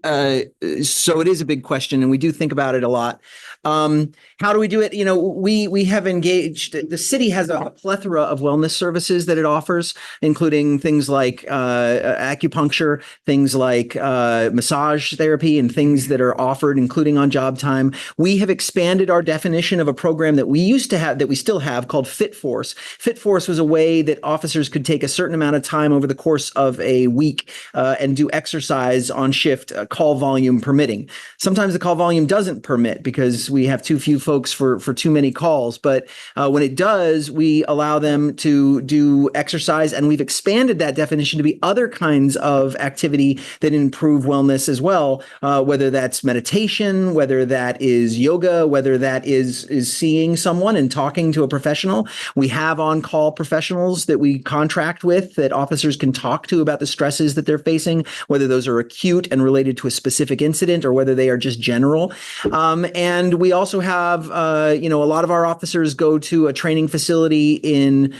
So it is a big question, and we do think about it a lot. How do we do it? We have engaged, the city has a plethora of wellness services that it offers, including things like acupuncture, things like massage therapy, and things that are offered, including on job time. We have expanded our definition of a program that we used to have, that we still have, called Fit Force. Fit Force was a way that officers could take a certain amount of time over the course of a week and do exercise on shift, call volume permitting. Sometimes the call volume doesn't permit because we have too few folks for too many calls. But when it does, we allow them to do exercise, and we've expanded that definition to be other kinds of activity that improve wellness as well, whether that's meditation, whether that is yoga, whether that is seeing someone and talking to a professional. We have on-call professionals that we contract with that officers can talk to about the stresses that they're facing, whether those are acute and related to a specific incident or whether they are just general. And we also have, a lot of our officers go to a training facility in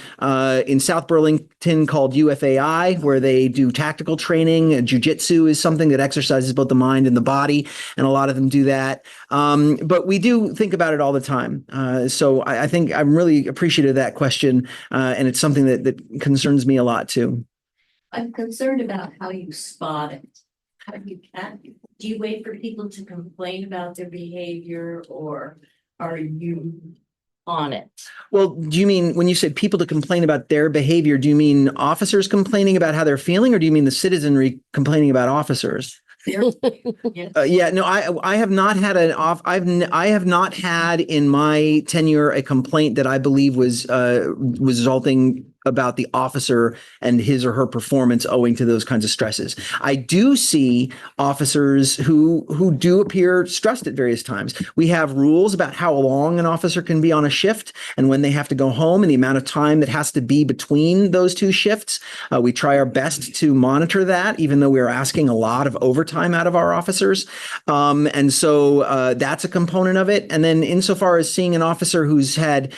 South Burlington called UFAI, where they do tactical training. Jiu-jitsu is something that exercises both the mind and the body, and a lot of them do that. But we do think about it all the time. So I think I'm really appreciative of that question, and it's something that concerns me a lot too.
I'm concerned about how you spot it. How do you wait for people to complain about their behavior, or are you on it?
Well, do you mean when you say people to complain about their behavior, do you mean officers complaining about how they're feeling, or do you mean the citizenry complaining about officers? Yeah, no, I have not had I have not had in my tenure a complaint that I believe was resulting about the officer and his or her performance owing to those kinds of stresses. I do see officers who do appear stressed at various times. We have rules about how long an officer can be on a shift and when they have to go home and the amount of time that has to be between those two shifts. We try our best to monitor that, even though we are asking a lot of overtime out of our officers. And so that's a component of it. And then insofar as seeing an officer who's had,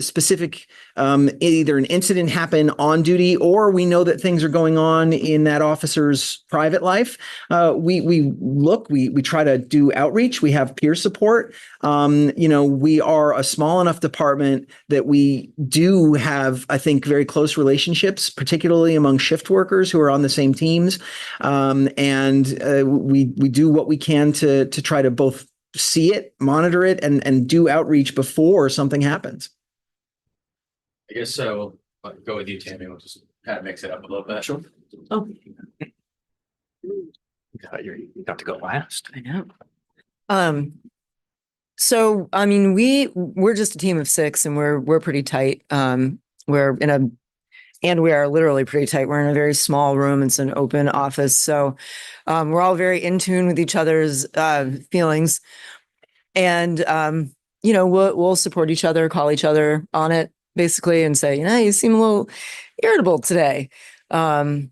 specific either an incident happen on duty, or we know that things are going on in that officer's private life. We try to do outreach. We have peer support. We are a small enough department that we do have, I think, very close relationships, particularly among shift workers who are on the same teams. We do what we can to try to both see it, monitor it, and do outreach before something happens.
I guess so. I'll go with you, Tammy. We'll just kind of mix it up a little bit.
Sure.
Oh,
You got to go last.
I know. So I mean, we're just a team of 6, and we're pretty tight. And we are literally pretty tight. We're in a very small room. It's an open office, so we're all very in tune with each other's feelings, and we'll support each other, call each other on it, basically, and say, you seem a little irritable today. Or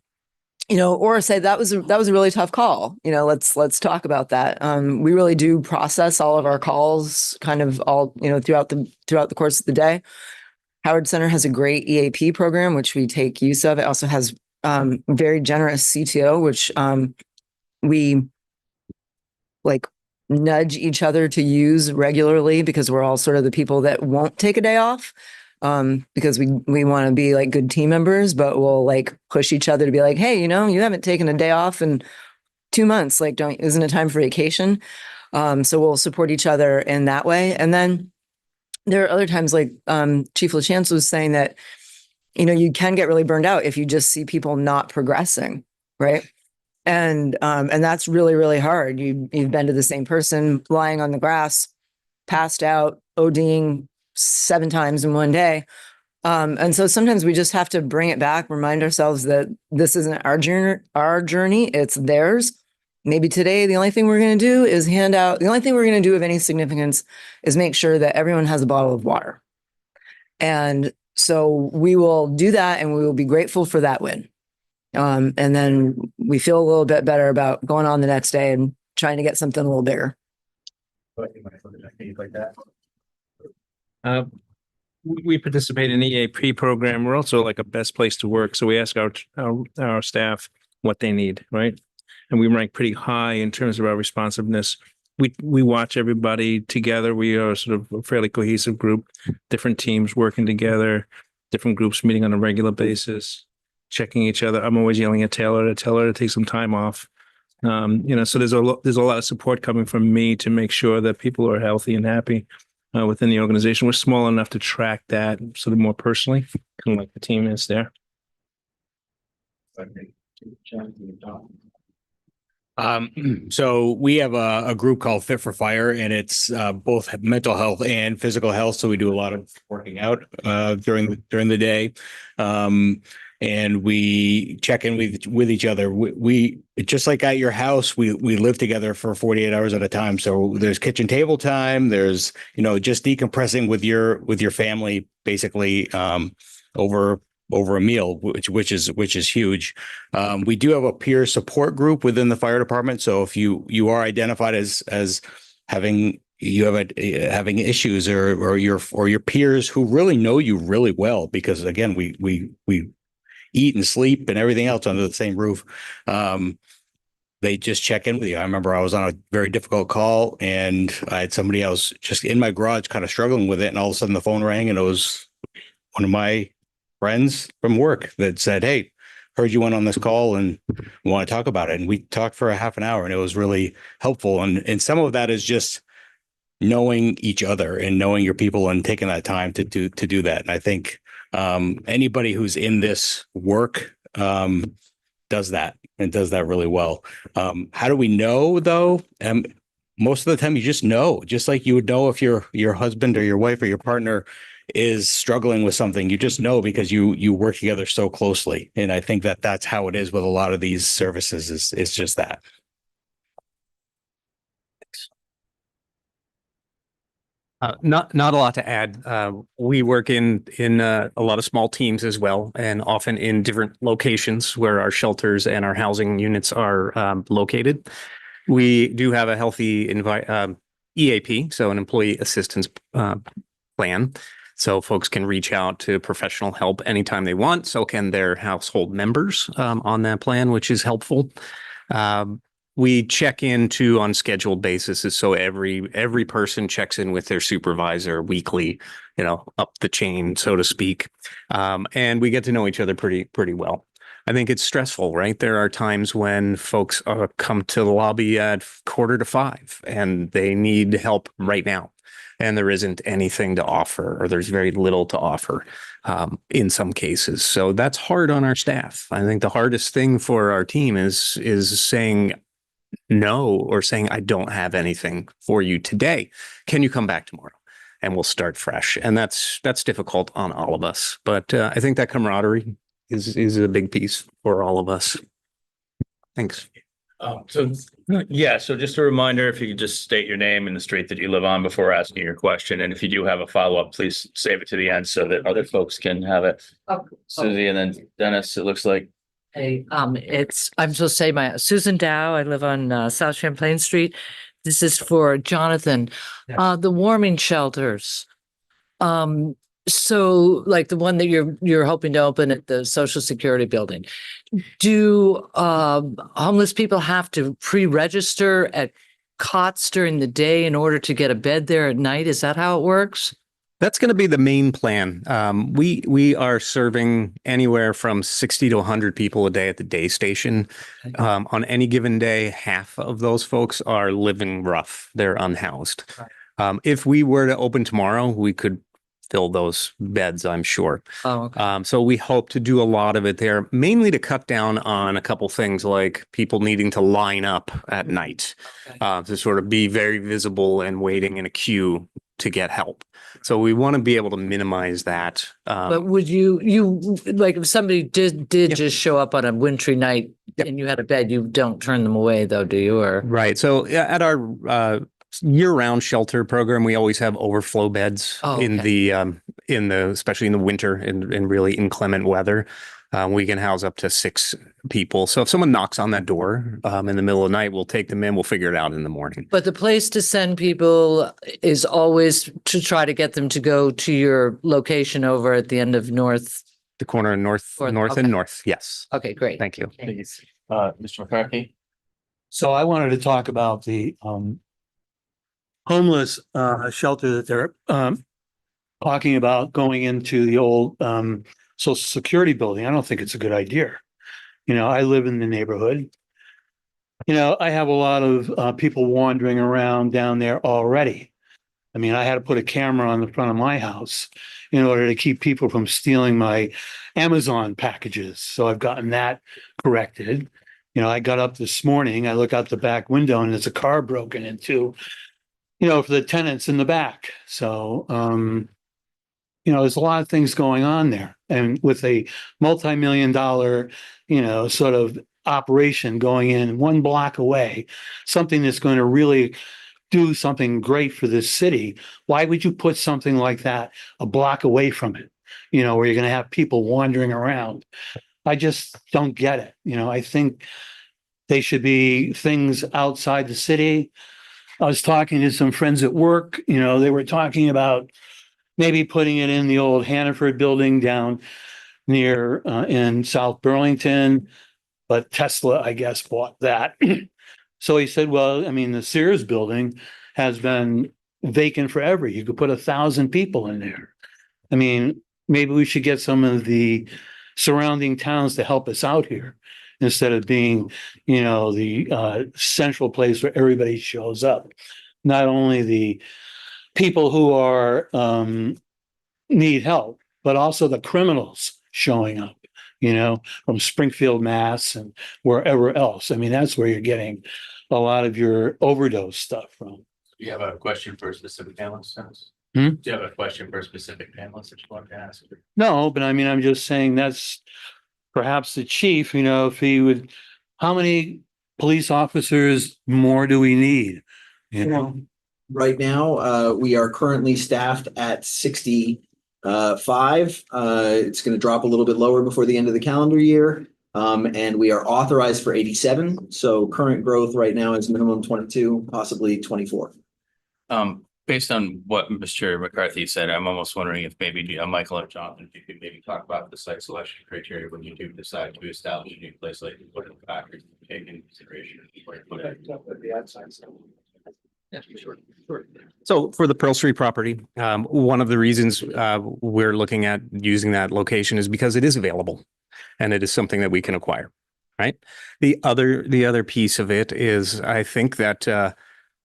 say that was a really tough call. Let's talk about that. We really do process all of our calls kind of all, throughout the course of the day. Howard Center has a great EAP program, which we take use of. It also has very generous CTO, which we nudge each other to use regularly, because we're all sort of the people that won't take a day off. Because we want to be good team members, but we'll push each other to be like, hey, you haven't taken a day off in 2 months. Isn't it time for vacation? So we'll support each other in that way. And then there are other times, Chief LaChance was saying, that, you can get really burned out if you just see people not progressing. Right. And that's really, really hard. You've been to the same person lying on the grass, passed out, ODing 7 times in one day. And so sometimes we just have to bring it back, remind ourselves that this isn't our journey, it's theirs. Maybe today, the only thing we're going to do is the only thing we're going to do of any significance is make sure that everyone has a bottle of water. And so we will do that, and we will be grateful for that win. And then we feel a little bit better about going on the next day and trying to get something a little bigger.
Like that.
We participate in the EAP program. We're also a best place to work. So we ask our staff what they need, right? And we rank pretty high in terms of our responsiveness. We watch everybody together. We are sort of a fairly cohesive group, different teams working together, different groups meeting on a regular basis, checking each other. I'm always yelling at Taylor to tell her to take some time off. So there's a lot of support coming from me to make sure that people are healthy and happy within the organization. We're small enough to track that sort of more personally, kind of like the team is there.
So we have a group called Fit for Fire, and it's both mental health and physical health. So we do a lot of working out during the day. And we check in with each other. We just like at your house, we live together for 48 hours at a time. So there's kitchen table time. There's just decompressing with your family, basically over a meal, which is huge. We do have a peer support group within the fire department. So if you are identified as having you have having issues or your peers who really know you really well, because again, we eat and sleep and everything else under the same roof. They just check in with you. I remember I was on a very difficult call and I had somebody else just in my garage kind of struggling with it. And all of a sudden the phone rang and it was one of my friends from work that said, "Hey, heard you went on this call and we want to talk about it." And we talked for a half an hour and it was really helpful. And some of that is just knowing each other and knowing your people and taking that time to do that. And I think anybody who's in this work does that and does that really well. How do we know though? Most of the time you just know, just like you would know if your husband or your wife or your partner is struggling with something. You just know because you work together so closely. And I think that's how it is with a lot of these services is just that.
Not a lot to add. We work in a lot of small teams as well, and often in different locations where our shelters and our housing units are located. We do have a healthy EAP, so an employee assistance plan. So folks can reach out to professional help anytime they want. So can their household members on that plan, which is helpful. We check in too on scheduled basis. So every person checks in with their supervisor weekly, up the chain, so to speak. And we get to know each other pretty well. I think it's stressful, right? There are times when folks come to the lobby at 4:45 and they need help right now. And there isn't anything to offer, or there's very little to offer in some cases. So that's hard on our staff. I think the hardest thing for our team is saying no, or saying, "I don't have anything for you today. Can you come back tomorrow?" And we'll start fresh. And that's difficult on all of us. But I think that camaraderie is a big piece for all of us. Thanks.
So just a reminder, if you could just state your name and the street that you live on before asking your question. And if you do have a follow-up, please save it to the end so that other folks can have it. Susie and then Dennis, it looks like.
Hey, I'm supposed to say Susan Dow. I live on South Champlain Street. This is for Jonathan. The warming shelters. So like the one that you're hoping to open at the Social Security building. Do homeless people have to pre-register at cots during the day in order to get a bed there at night? Is that how it works?
That's going to be the main plan. We are serving anywhere from 60 to 100 people a day at the day station. On any given day, half of those folks are living rough. They're unhoused. If we were to open tomorrow, we could fill those beds, I'm sure.
Oh, okay.
So we hope to do a lot of it there, mainly to cut down on a couple things like people needing to line up at night, to sort of be very visible and waiting in a queue to get help. So we want to be able to minimize that.
But would you like if somebody did just show up on a wintry night and you had a bed, you don't turn them away though, do you? Or
right. So at our year-round shelter program, we always have overflow beds in the especially in the winter and really inclement weather. We can house up to 6 people. So if someone knocks on that door in the middle of the night, we'll take them in. We'll figure it out in the morning.
But the place to send people is always to try to get them to go to your location over at the end of North.
The corner of North and North. Yes.
Okay, great.
Thank you.
Mr. McCarthy.
So I wanted to talk about the homeless shelter that they're talking about going into the old Social Security building. I don't think it's a good idea. I live in the neighborhood. I have a lot of people wandering around down there already. I mean, I had to put a camera on the front of my house in order to keep people from stealing my Amazon packages. So I've gotten that corrected. I got up this morning, I look out the back window and there's a car broken into, for the tenants in the back. So, there's a lot of things going on there. And with a multi-million-dollar, sort of operation going in 1 block away, something that's going to really do something great for this city, why would you put something like that a block away from it, where you're going to have people wandering around? I just don't get it. I think they should be things outside the city. I was talking to some friends at work, they were talking about maybe putting it in the old Hannaford building down near, in South Burlington, but Tesla, I guess, bought that. So he said, well, I mean, the Sears building has been vacant forever. You could put 1,000 people in there. I mean, maybe we should get some of the surrounding towns to help us out here instead of being, the central place where everybody shows up. Not only the people who are need help, but also the criminals showing up, from Springfield, Mass, and wherever else. I mean, that's where you're getting a lot of your overdose stuff from.
Do you have a question for a specific panelist?
Hmm?
Do you have a question for a specific panelist that you want to ask?
No, but I mean, I'm just saying that's perhaps the chief, if he would, how many police officers more do we need?
Right now, we are currently staffed at 65. It's going to drop a little bit lower before the end of the calendar year. And we are authorized for 87. So current growth right now is minimum 22, possibly 24.
Based on what Mr. McCarthy said, I'm almost wondering if maybe Michael or Jonathan, if you could maybe talk about the site selection criteria when you do decide to establish a new place, like what are the factors to take into consideration?
Yeah, sure. So for the Pearl Street property, one of the reasons we're looking at using that location is because it is available and it is something that we can acquire, right? The other piece of it is I think that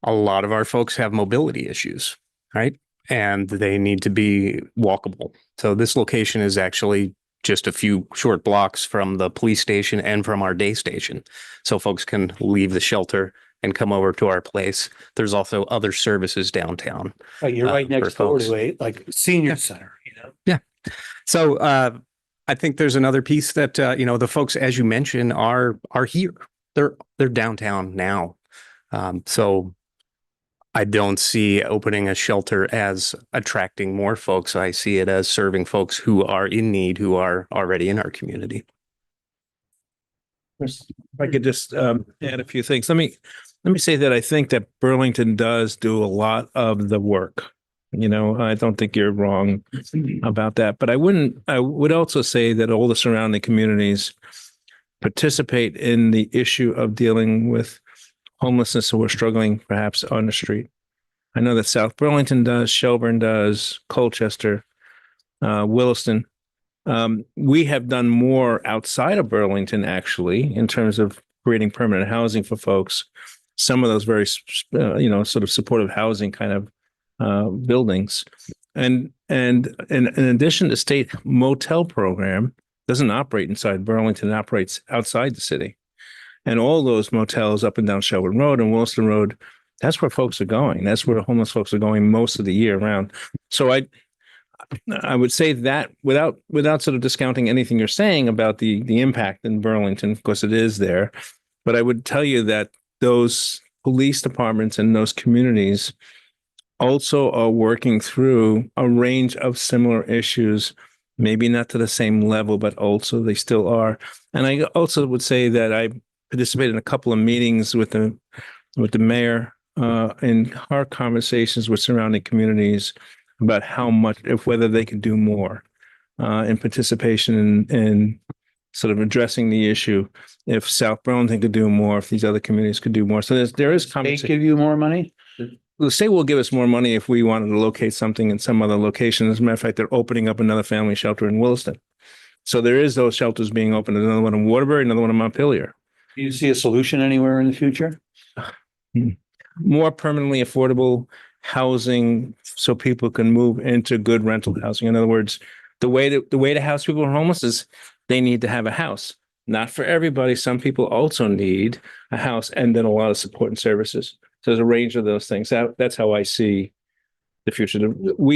a lot of our folks have mobility issues, right? And they need to be walkable. So this location is actually just a few short blocks from the police station and from our day station. So folks can leave the shelter and come over to our place. There's also other services downtown.
You're right next door
folks.
to a senior center,
Yeah. So I think there's another piece that the folks, as you mentioned, are here. They're downtown now. So I don't see opening a shelter as attracting more folks. I see it as serving folks who are in need, who are already in our community.
If I could just add a few things. Let me say that I think that Burlington does do a lot of the work. I don't think you're wrong about that. But I would also say that all the surrounding communities participate in the issue of dealing with homelessness who are struggling perhaps on the street. I know that South Burlington does, Shelburne does, Colchester, Williston. We have done more outside of Burlington, actually, in terms of creating permanent housing for folks. Some of those very, sort of supportive housing kind of buildings. And in addition, the state motel program doesn't operate inside Burlington, it operates outside the city. And all those motels up and down Shelburne Road and Williston Road, that's where folks are going. That's where homeless folks are going most of the year round. So I would say that without sort of discounting anything you're saying about the impact in Burlington, of course it is there, but I would tell you that those police departments and those communities also are working through a range of similar issues, maybe not to the same level, but also they still are. And I also would say that I participated in a couple of meetings with the mayor in our conversations with surrounding communities about how much, whether they could do more in participation in sort of addressing the issue. If South Burlington could do more, if these other communities could do more. So there is
They
conversation.
give you more money?
The state will give us more money if we wanted to locate something in some other location. As a matter of fact, they're opening up another family shelter in Williston. So there is those shelters being opened. Another one in Waterbury, another one in Montpelier.
Do you see a solution anywhere in the future?
More permanently affordable housing so people can move into good rental housing. In other words, the way to house people who are homeless is they need to have a house. Not for everybody. Some people also need a house and then a lot of support and services. So there's a range of those things. That's how I see the future.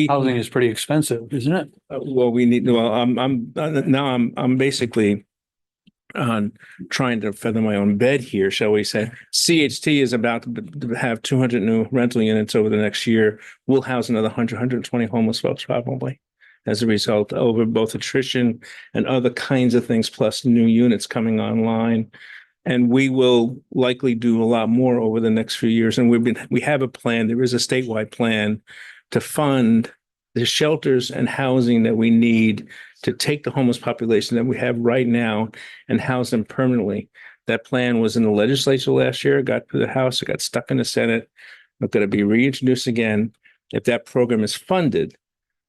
Housing is pretty expensive, isn't it?
I'm basically trying to feather my own bed here, shall we say. CHT is about to have 200 new rental units over the next year. We'll house another 120 homeless folks probably as a result over both attrition and other kinds of things, plus new units coming online. And we will likely do a lot more over the next few years. And we have a plan. There is a statewide plan to fund the shelters and housing that we need to take the homeless population that we have right now and house them permanently. That plan was in the legislature last year, it got to the House, it got stuck in the Senate. It's going to be reintroduced again. If that program is funded,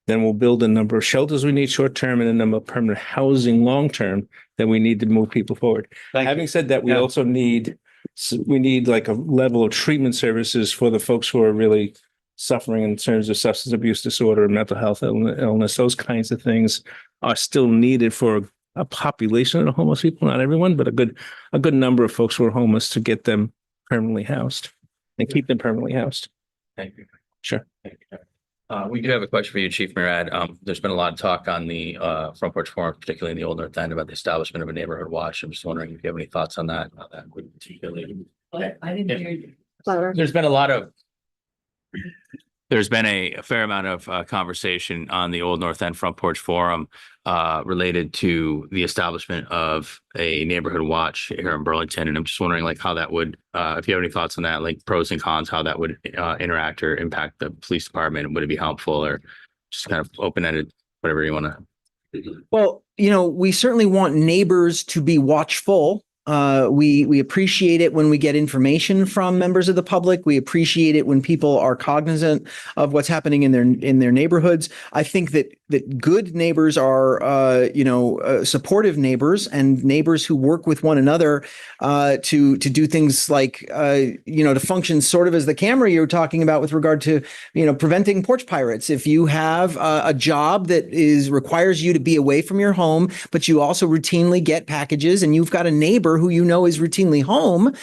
then we'll build a number of shelters we need short-term and a number of permanent housing long-term that we need to move people forward. Having said that, we also need like a level of treatment services for the folks who are really suffering in terms of substance abuse disorder, mental health illness. Those kinds of things are still needed for a population of homeless people, not everyone, but a good number of folks who are homeless, to get them permanently housed and keep them permanently housed.
Thank you.
Sure.
Thank you. We do have a question for you, Chief Murad. There's been a lot of talk on the Front Porch Forum, particularly in the Old North End, about the establishment of a neighborhood watch. I'm just wondering if you have any thoughts on that. How that would particularly.
I didn't hear you.
There's been a fair amount of conversation on the Old North End Front Porch Forum related to the establishment of a neighborhood watch here in Burlington. And I'm just wondering, like, how that would, if you have any thoughts on that, like pros and cons, how that would interact or impact the police department. Would it be helpful, or just kind of open-ended, whatever you want to?
Well, we certainly want neighbors to be watchful. We appreciate it when we get information from members of the public. We appreciate it when people are cognizant of what's happening in their neighborhoods. I think that good neighbors are, supportive neighbors and neighbors who work with one another to do things like, to function sort of as the camera you're talking about with regard to, preventing porch pirates. If you have a job that requires you to be away from your home, but you also routinely get packages, and you've got a neighbor who is routinely home,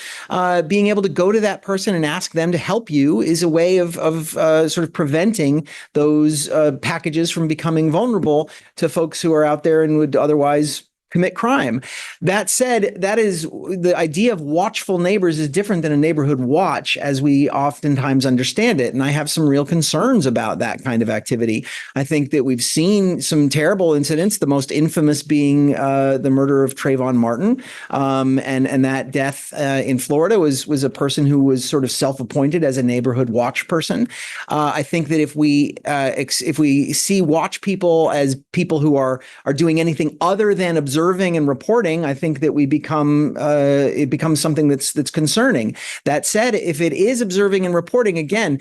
being able to go to that person and ask them to help you is a way of sort of preventing those packages from becoming vulnerable to folks who are out there and would otherwise commit crime. That said, that is the idea of watchful neighbors is different than a neighborhood watch as we oftentimes understand it. And I have some real concerns about that kind of activity. I think that we've seen some terrible incidents, the most infamous being the murder of Trayvon Martin. And that death in Florida was a person who was sort of self-appointed as a neighborhood watch person. I think that if we see watch people as people who are doing anything other than observing and reporting, I think that it becomes something that's concerning. That said, if it is observing and reporting, again,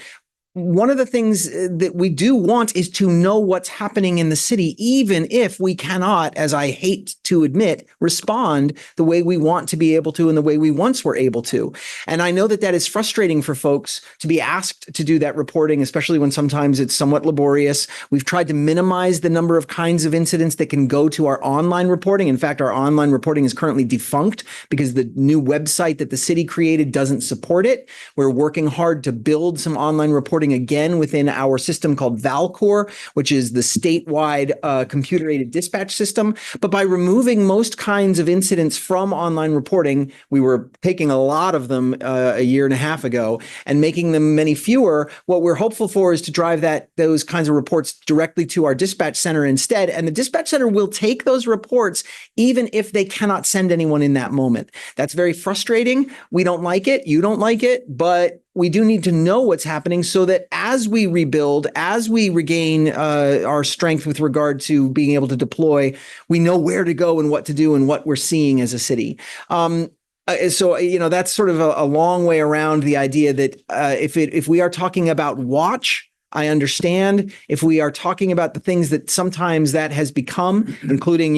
one of the things that we do want is to know what's happening in the city, even if we cannot, as I hate to admit, respond the way we want to be able to and the way we once were able to. And I know that is frustrating for folks to be asked to do that reporting, especially when sometimes it's somewhat laborious. We've tried to minimize the number of kinds of incidents that can go to our online reporting. In fact, our online reporting is currently defunct because the new website that the city created doesn't support it. We're working hard to build some online reporting again within our system called Valcor, which is the statewide computer-aided dispatch system. But by removing most kinds of incidents from online reporting, we were taking a lot of them a year and a half ago and making them many fewer. What we're hopeful for is to drive those kinds of reports directly to our dispatch center instead. And the dispatch center will take those reports even if they cannot send anyone in that moment. That's very frustrating. We don't like it. You don't like it, but we do need to know what's happening so that as we rebuild, as we regain our strength with regard to being able to deploy, we know where to go and what to do and what we're seeing as a city. So, that's sort of a long way around the idea that if we are talking about watch, I understand. If we are talking about the things that sometimes that has become, including,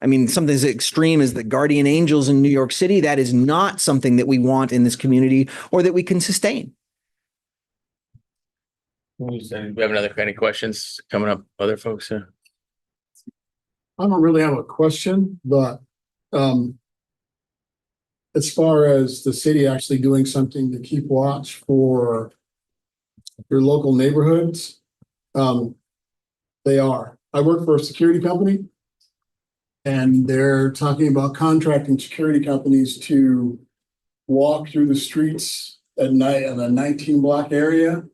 something as extreme as the guardian angels in New York City, that is not something that we want in this community or that we can sustain.
We have any questions coming up? Other folks?
I don't really have a question, but as far as the city actually doing something to keep watch for your local neighborhoods, they are. I work for a security company, and they're talking about contracting security companies to walk through the streets at night in a 19-block area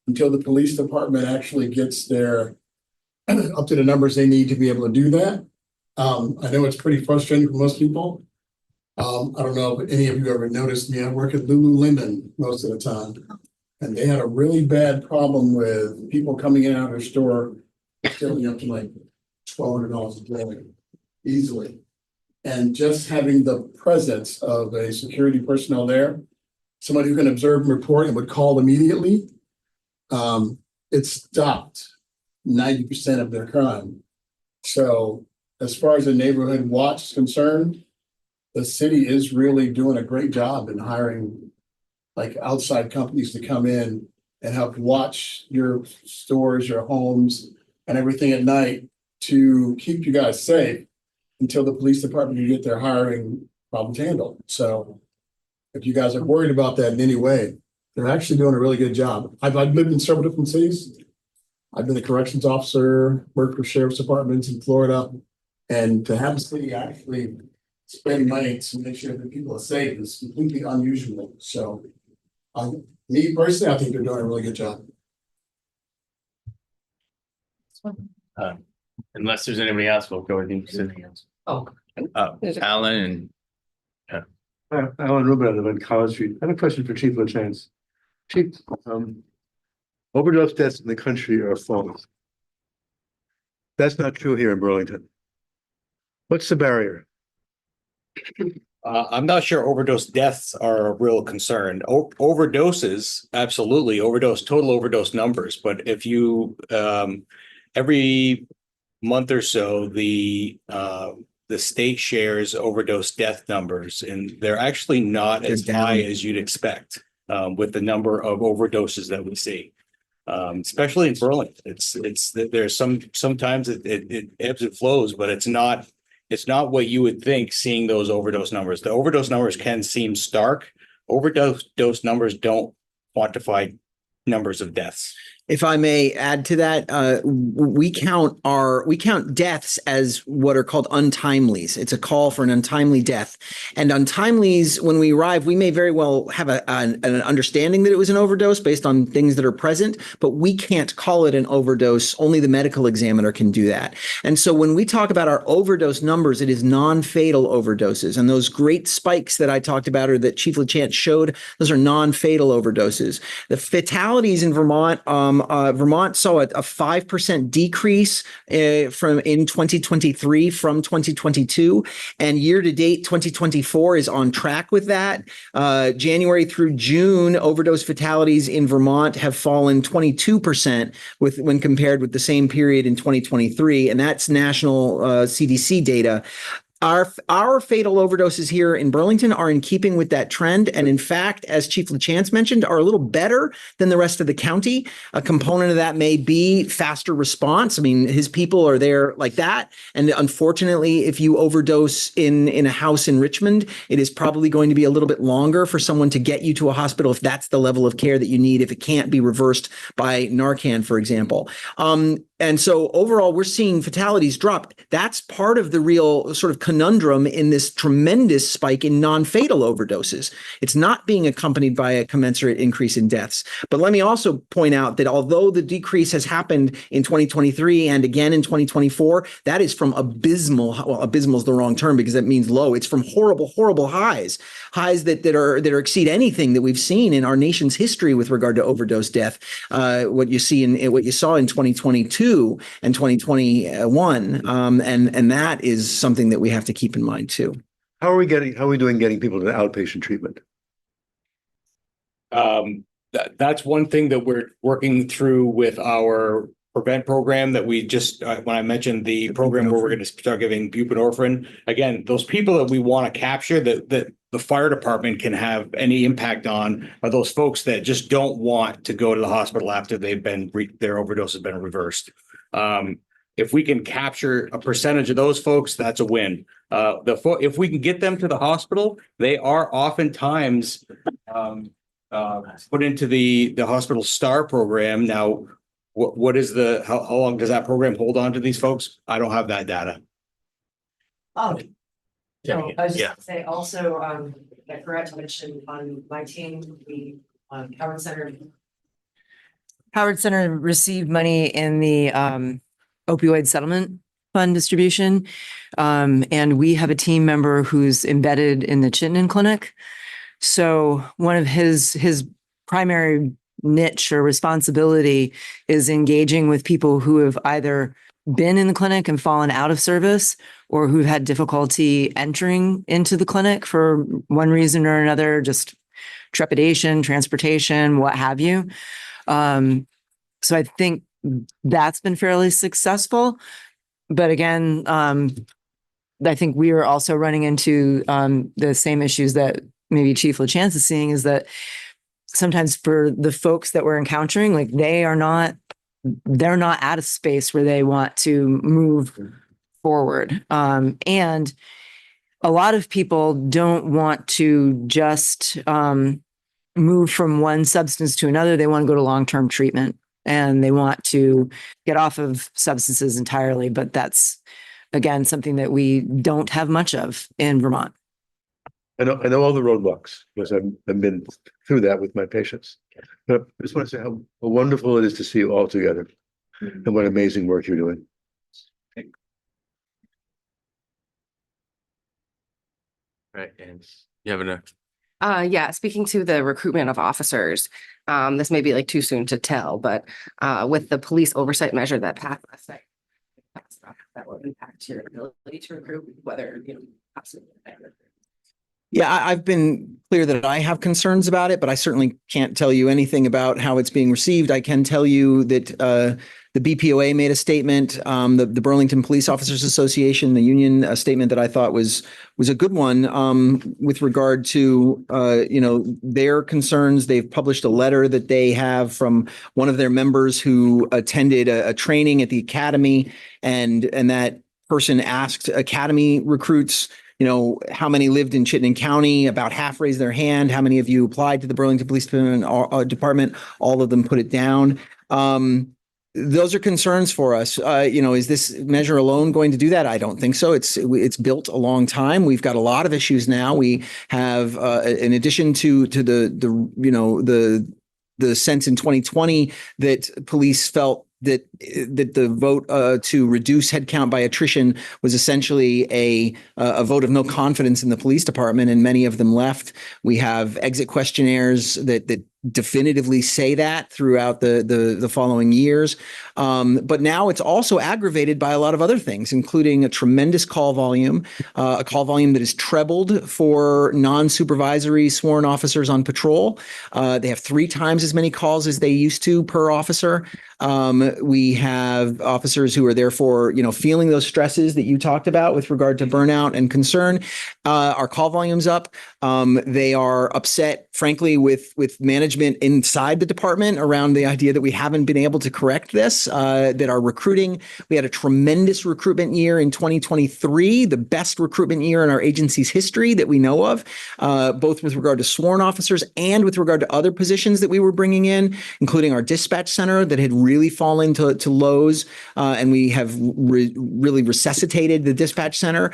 until the police department actually gets their up to the numbers they need to be able to do that. I know it's pretty frustrating for most people. I don't know if any of you ever noticed me. I work at Lululemon most of the time. And they had a really bad problem with people coming in and out of their store, stealing up to like $1,200 a day easily. And just having the presence of a security personnel there, somebody who can observe and report and would call immediately, it stopped 90% of their crime. So as far as the neighborhood watch is concerned, the city is really doing a great job in hiring like outside companies to come in and help watch your stores, your homes, and everything at night to keep you guys safe until the police department can get their hiring problems handled. So if you guys are worried about that in any way, they're actually doing a really good job. I've lived in several different cities. I've been a corrections officer, worked for sheriff's departments in Florida, and to have the city actually spend money to make sure that people are safe is completely unusual. So me personally, I think they're doing a really good job.
Unless there's anybody else, we'll go with you. Alan and
Alan Rubin, I live on College Street. I have a question for Chief LaChance. Chief, overdose deaths in the country are falling. That's not true here in Burlington. What's the barrier?
I'm not sure overdose deaths are a real concern. Overdoses, absolutely, total overdose numbers. But if you, every month or so, the state shares overdose death numbers, and they're actually not as high as you'd expect with the number of overdoses that we see. Especially in Burlington, there's sometimes it ebbs and flows, but it's not what you would think seeing those overdose numbers. The overdose numbers can seem stark. Overdose numbers don't quantify numbers of deaths.
If I may add to that, we count deaths as what are called untimelies. It's a call for an untimely death. And untimelies, when we arrive, we may very well have an understanding that it was an overdose based on things that are present, but we can't call it an overdose. Only the medical examiner can do that. And so when we talk about our overdose numbers, it is non-fatal overdoses. And those great spikes that I talked about or that Chief LaChance showed, those are non-fatal overdoses. The fatalities in Vermont, Vermont saw a 5% decrease in 2023 from 2022, and year to date 2024 is on track with that. January through June, overdose fatalities in Vermont have fallen 22% when compared with the same period in 2023, and that's national CDC data. Our fatal overdoses here in Burlington are in keeping with that trend. And in fact, as Chief LaChance mentioned, are a little better than the rest of the county. A component of that may be faster response. I mean, his people are there like that. And unfortunately, if you overdose in a house in Richmond, it is probably going to be a little bit longer for someone to get you to a hospital if that's the level of care that you need, if it can't be reversed by Narcan, for example. And so overall, we're seeing fatalities drop. That's part of the real sort of conundrum in this tremendous spike in non-fatal overdoses. It's not being accompanied by a commensurate increase in deaths. But let me also point out that although the decrease has happened in 2023 and again in 2024, that is from abysmal, well, abysmal is the wrong term because that means low. It's from horrible, horrible highs that exceed anything that we've seen in our nation's history with regard to overdose death. What you saw in 2022 and 2021. And that is something that we have to keep in mind too.
How are we doing getting people to outpatient treatment?
That's one thing that we're working through with our prevent program that we just, when I mentioned the program where we're going to start giving buprenorphine, again, those people that we want to capture that the fire department can have any impact on are those folks that just don't want to go to the hospital after their overdose has been reversed. If we can capture a percentage of those folks, that's a win. If we can get them to the hospital, they are oftentimes put into the hospital STAR program. Now, how long does that program hold on to these folks? I don't have that data.
Oh,
Yeah.
I was just gonna say also, I forgot to mention on my team, the Howard Center
Howard Center received money in the opioid settlement fund distribution. And we have a team member who's embedded in the Chittenden Clinic. So one of his primary niche or responsibility is engaging with people who have either been in the clinic and fallen out of service, or who've had difficulty entering into the clinic for one reason or another, just trepidation, transportation, what have you. So I think that's been fairly successful. But again, I think we are also running into the same issues that maybe Chief LaChance is seeing, is that sometimes for the folks that we're encountering, like they're not at a space where they want to move forward. And a lot of people don't want to just move from one substance to another. They want to go to long-term treatment and they want to get off of substances entirely. But that's, again, something that we don't have much of in Vermont.
I know all the roadblocks because I've been through that with my patients. But I just want to say how wonderful it is to see you all together and what amazing work you're doing.
Right, and you have a
Yeah, speaking to the recruitment of officers, this may be like too soon to tell, but with the police oversight measure that passed last night, that will impact your ability to recruit, whether, absolutely.
Yeah, I've been clear that I have concerns about it, but I certainly can't tell you anything about how it's being received. I can tell you that the BPOA made a statement, the Burlington Police Officers Association, the union, a statement that I thought was a good one with regard to their concerns. They've published a letter that they have from one of their members who attended a training at the academy, and that person asked academy recruits, how many lived in Chittenden County? About half raised their hand. How many of you applied to the Burlington Police Department? All of them put it down. Those are concerns for us. Is this measure alone going to do that? I don't think so. It's built a long time. We've got a lot of issues now. We have, in addition to the sense in 2020 that police felt that the vote to reduce headcount by attrition was essentially a vote of no confidence in the police department, and many of them left. We have exit questionnaires that definitively say that throughout the following years. But now it's also aggravated by a lot of other things, including a tremendous call volume, a call volume that is trebled for non-supervisory sworn officers on patrol. They have 3 times as many calls as they used to per officer. We have officers who are therefore, feeling those stresses that you talked about with regard to burnout and concern. Our call volume's up. They are upset, frankly, with management inside the department around the idea that we haven't been able to correct this, that our recruiting, we had a tremendous recruitment year in 2023, the best recruitment year in our agency's history that we know of, both with regard to sworn officers and with regard to other positions that we were bringing in, including our dispatch center that had really fallen to lows, and we have really resuscitated the dispatch center.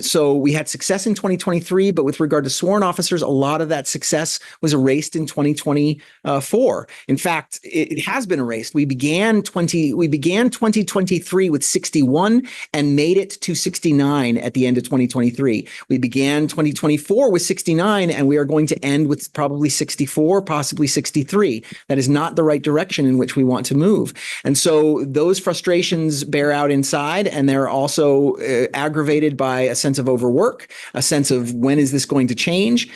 So we had success in 2023, but with regard to sworn officers, a lot of that success was erased in 2024. In fact, it has been erased. We began 2023 with 61 and made it to 69 at the end of 2023. We began 2024 with 69, and we are going to end with probably 64, possibly 63. That is not the right direction in which we want to move. And so those frustrations bear out inside, and they're also aggravated by a sense of overwork, a sense of when is this going to change?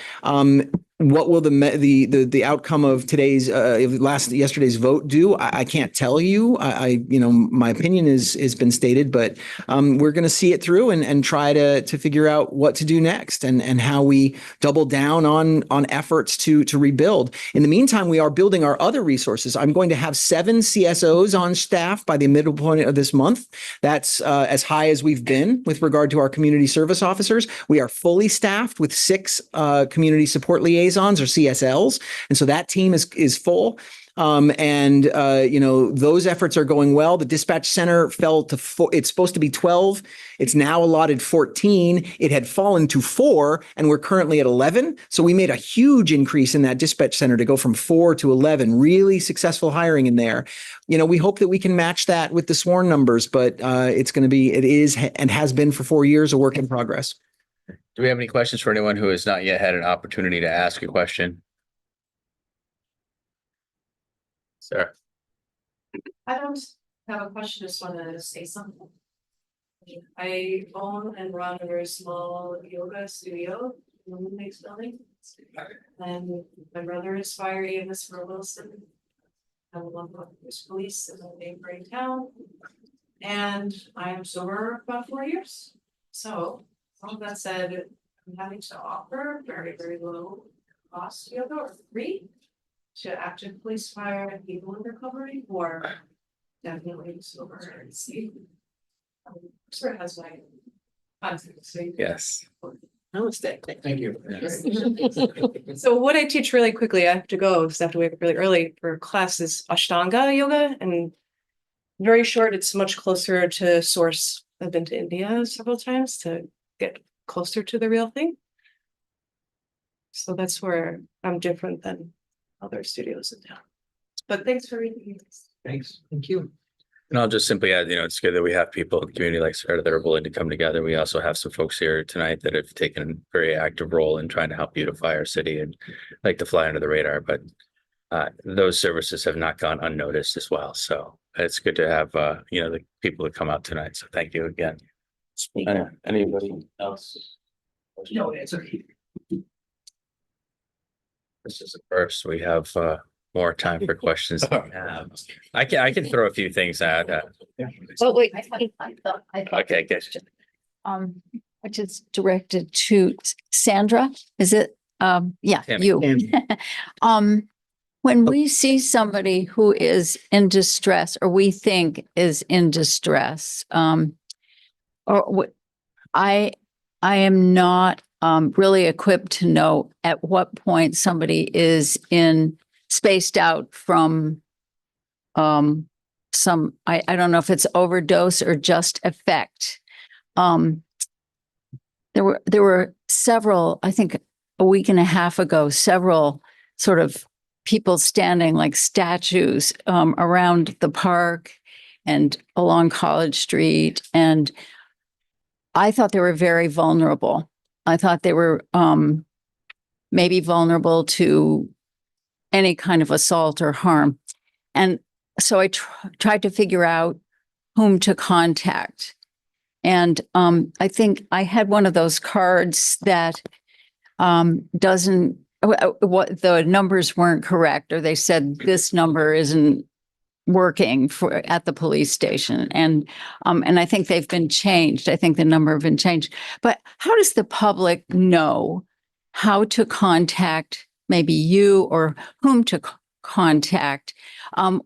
What will the outcome of yesterday's vote do? I can't tell you. My opinion has been stated, but we're going to see it through and try to figure out what to do next and how we double down on efforts to rebuild. In the meantime, we are building our other resources. I'm going to have 7 CSOs on staff by the middle point of this month. That's as high as we've been with regard to our community service officers. We are fully staffed with 6 community support liaisons or CSLs. And so that team is full. Those efforts are going well. The dispatch center fell to four. It's supposed to be 12. It's now allotted 14. It had fallen to 4, and we're currently at 11. So we made a huge increase in that dispatch center to go from 4 to 11. Really successful hiring in there. We hope that we can match that with the sworn numbers, but it is and has been for 4 years, a work in progress.
Do we have any questions for anyone who has not yet had an opportunity to ask a question? Sarah.
I don't have a question, just want to say something. I own and run a very small yoga studio in the next building. And my brother is fire EMS for Wilson. I would love to police in a neighboring town. And I am sober about 4 years. So, all of that said, I'm having to offer very, very low cost yoga or free to active police, fire, and people in recovery who are definitely sober and safe. Sort of has my context. So
Yes.
Thank you.
So what I teach really quickly, I have to go because I have to wake up really early for class is Ashtanga yoga, and very short. It's much closer to source. I've been to India several times to get closer to the real thing. So that's where I'm different than other studios in town. But thanks for reading.
Thanks. Thank you.
And I'll just simply add, it's good that we have people in the community like Sarah that are willing to come together. We also have some folks here tonight that have taken a very active role in trying to help beautify our city and like to fly under the radar. But those services have not gone unnoticed as well. So it's good to have, the people that come out tonight. So thank you again. Anybody else?
No, it's okay.
This is the first. We have more time for questions. I can throw a few things at.
Oh, wait.
Okay, good.
Which is directed to Sandra, is it? Yeah,
Tammy.
you. When we see somebody who is in distress, or we think is in distress, I am not really equipped to know at what point somebody is spaced out from I don't know if it's overdose or just effect. There were several, I think a week and a half ago, several sort of people standing like statues around the park and along College Street. And I thought they were very vulnerable. I thought they were maybe vulnerable to any kind of assault or harm. And so I tried to figure out whom to contact. And I think I had one of those cards that what the numbers weren't correct, or they said this number isn't working at the police station. And I think they've been changed. I think the number have been changed. But how does the public know how to contact maybe you, or whom to contact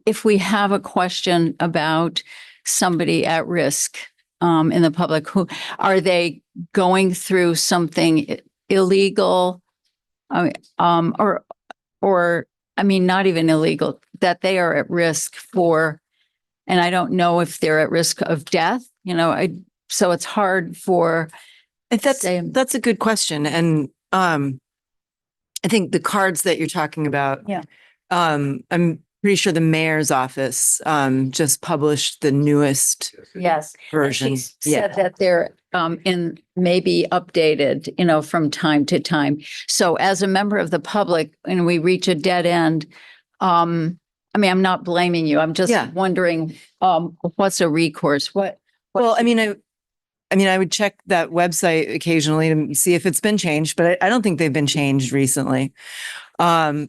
if we have a question about somebody at risk in the public? Who are they going through something illegal, or I mean, not even illegal, that they are at risk for, and I don't know if they're at risk of death, so it's hard for.
That's a good question. And I think the cards that you're talking about, I'm pretty sure the mayor's office just published the newest version.
She said that they're maybe updated, from time to time. So as a member of the public, and we reach a dead end, I'm not blaming you. I'm just wondering, what's a recourse?
Well, I would check that website occasionally to see if it's been changed, but I don't think they've been changed recently. Well,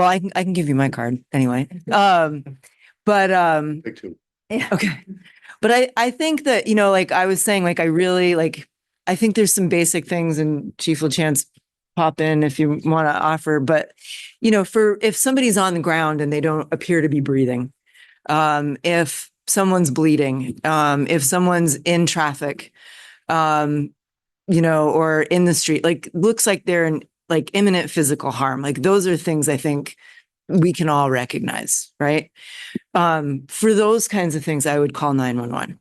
I can give you my card anyway. Okay. But I think that, like I was saying, like I really I think there's some basic things, and Chief LaChance pop in if you want to offer, but if somebody's on the ground and they don't appear to be breathing, if someone's bleeding, if someone's in traffic, or in the street, looks like they're in imminent physical harm. Like those are things I think we can all recognize, right? For those kinds of things, I would call 911.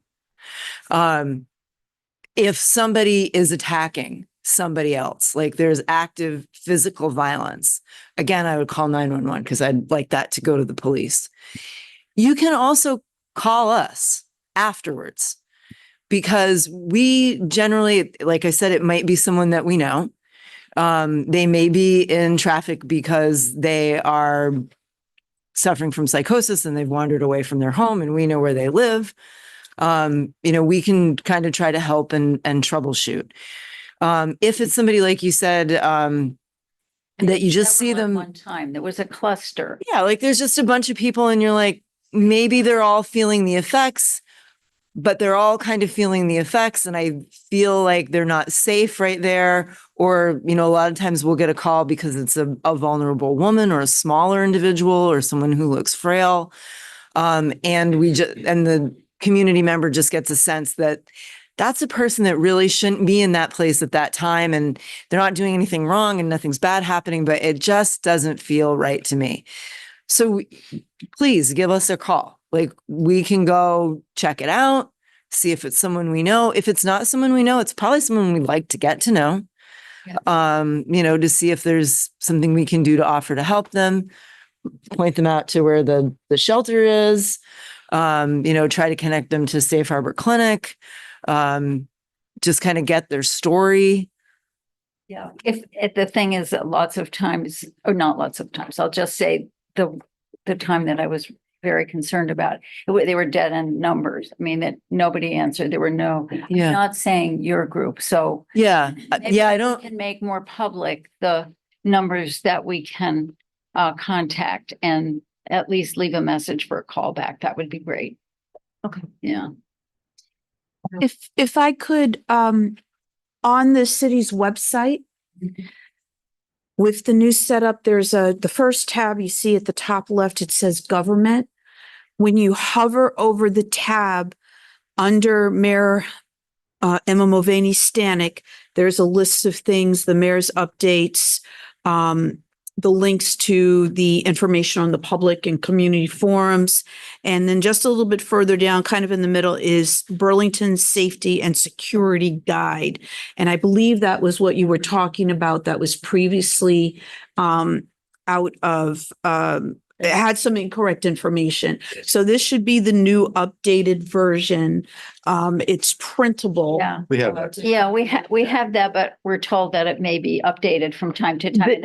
If somebody is attacking somebody else, like there's active physical violence, again, I would call 911 because I'd like that to go to the police. You can also call us afterwards because we generally, like I said, it might be someone that we know. They may be in traffic because they are suffering from psychosis and they've wandered away from their home and we know where they live. We can kind of try to help and troubleshoot. If it's somebody, like you said, that you just see them
one time, there was a cluster.
Yeah, like there's just a bunch of people and you're like, maybe they're all feeling the effects, but they're all kind of feeling the effects. And I feel like they're not safe right there. Or, a lot of times we'll get a call because it's a vulnerable woman or a smaller individual or someone who looks frail. And the community member just gets a sense that that's a person that really shouldn't be in that place at that time. And they're not doing anything wrong and nothing's bad happening, but it just doesn't feel right to me. So please give us a call. Like we can go check it out, see if it's someone we know. If it's not someone we know, it's probably someone we'd like to get to know. Yeah. To see if there's something we can do to offer to help them, point them out to where the shelter is, try to connect them to Safe Harbor Clinic, just kind of get their story.
Yeah. If the thing is that lots of times, or not lots of times, I'll just say the time that I was very concerned about, they were dead end numbers. I mean, that nobody answered. There were no, I'm not saying your group. So
I
can make more public the numbers that we can contact and at least leave a message for a callback. That would be great.
Okay.
Yeah.
If I could, on the city's website, with the new setup, there's the first tab you see at the top left, it says government. When you hover over the tab under Mayor Emma Mulvaney Stanek, there's a list of things, the mayor's updates, the links to the information on the public and community forums. And then just a little bit further down, kind of in the middle, is Burlington Safety and Security Guide. And I believe that was what you were talking about that was previously out of, it had some incorrect information. So this should be the new updated version. It's printable.
Yeah.
We have that.
Yeah, we have that, but we're told that it may be updated from time to time.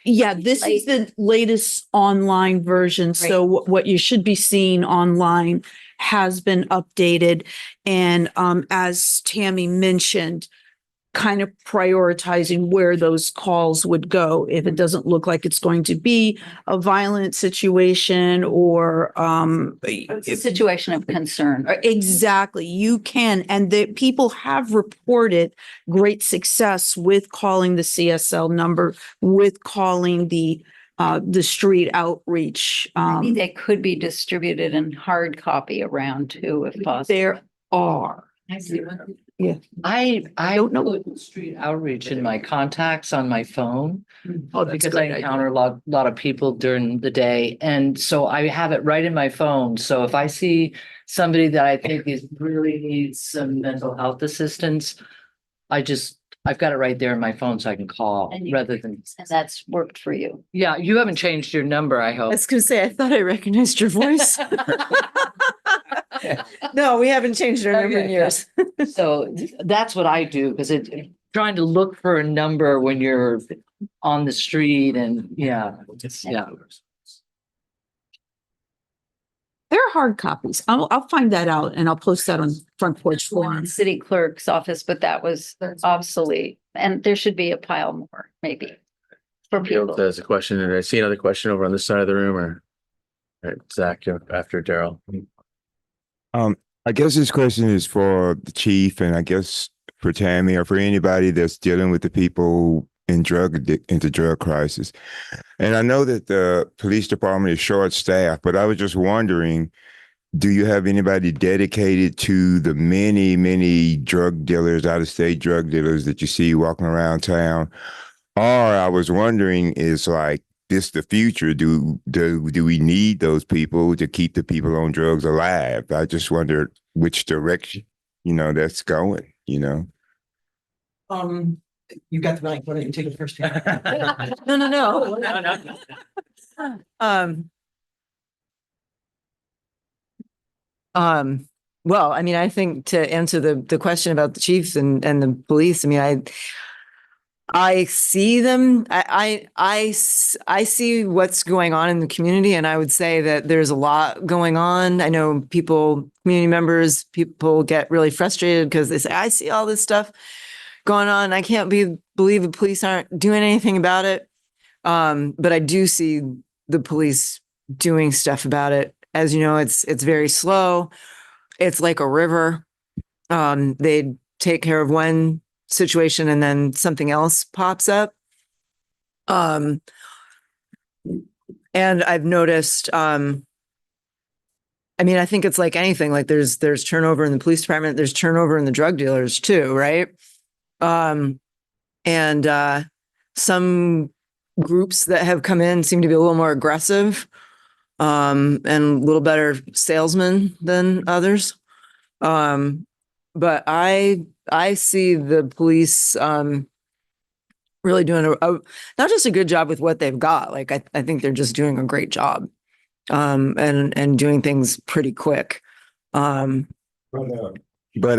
This is the latest online version. So what you should be seeing online has been updated. And as Tammy mentioned, kind of prioritizing where those calls would go if it doesn't look like it's going to be a violent situation or
it's a situation of concern.
Exactly. You can, and the people have reported great success with calling the CSL number, with calling the street outreach.
Maybe they could be distributed in hard copy around too, if possible.
There are. Yeah.
I don't know street outreach in my contacts on my phone because I encounter a lot of people during the day. And so I have it right in my phone. So if I see somebody that I think really needs some mental health assistance, I've got it right there in my phone so I can call rather than.
And that's worked for you.
Yeah. You haven't changed your number, I hope.
I was going to say, I thought I recognized your voice. No, we haven't changed our number in years.
So that's what I do because trying to look for a number when you're on the street and yeah.
There are hard copies. I'll find that out and I'll post that on Front Porch Forum.
City clerk's office, but that was obsolete. And there should be a pile more, maybe. For people.
There's a question, and I see another question over on this side of the room, or all right, Zach, after Daryl.
I guess this question is for the chief, and I guess for Tammy or for anybody that's dealing with the people in the drug crisis. And I know that the police department is short-staffed, but I was just wondering, do you have anybody dedicated to the many, many drug dealers, out-of-state drug dealers that you see walking around town? Or I was wondering, is like this the future? Do we need those people to keep the people on drugs alive? I just wonder which direction, that's going,
You got the mic. Why don't you take it first? No. Well, I mean, I think to answer the question about the chiefs and the police, I mean, I see them. I see what's going on in the community, and I would say that there's a lot going on. I know community members, people get really frustrated because they say, I see all this stuff going on. I can't believe the police aren't doing anything about it. But I do see the police doing stuff about it. As you know, it's very slow. It's like a river. They take care of one situation and then something else pops up. And I've noticed, I mean, I think it's like anything, like there's turnover in the police department, there's turnover in the drug dealers too, right? And some groups that have come in seem to be a little more aggressive, and a little better salesmen than others. But I see the police really doing not just a good job with what they've got. Like I think they're just doing a great job, and doing things pretty quick.
But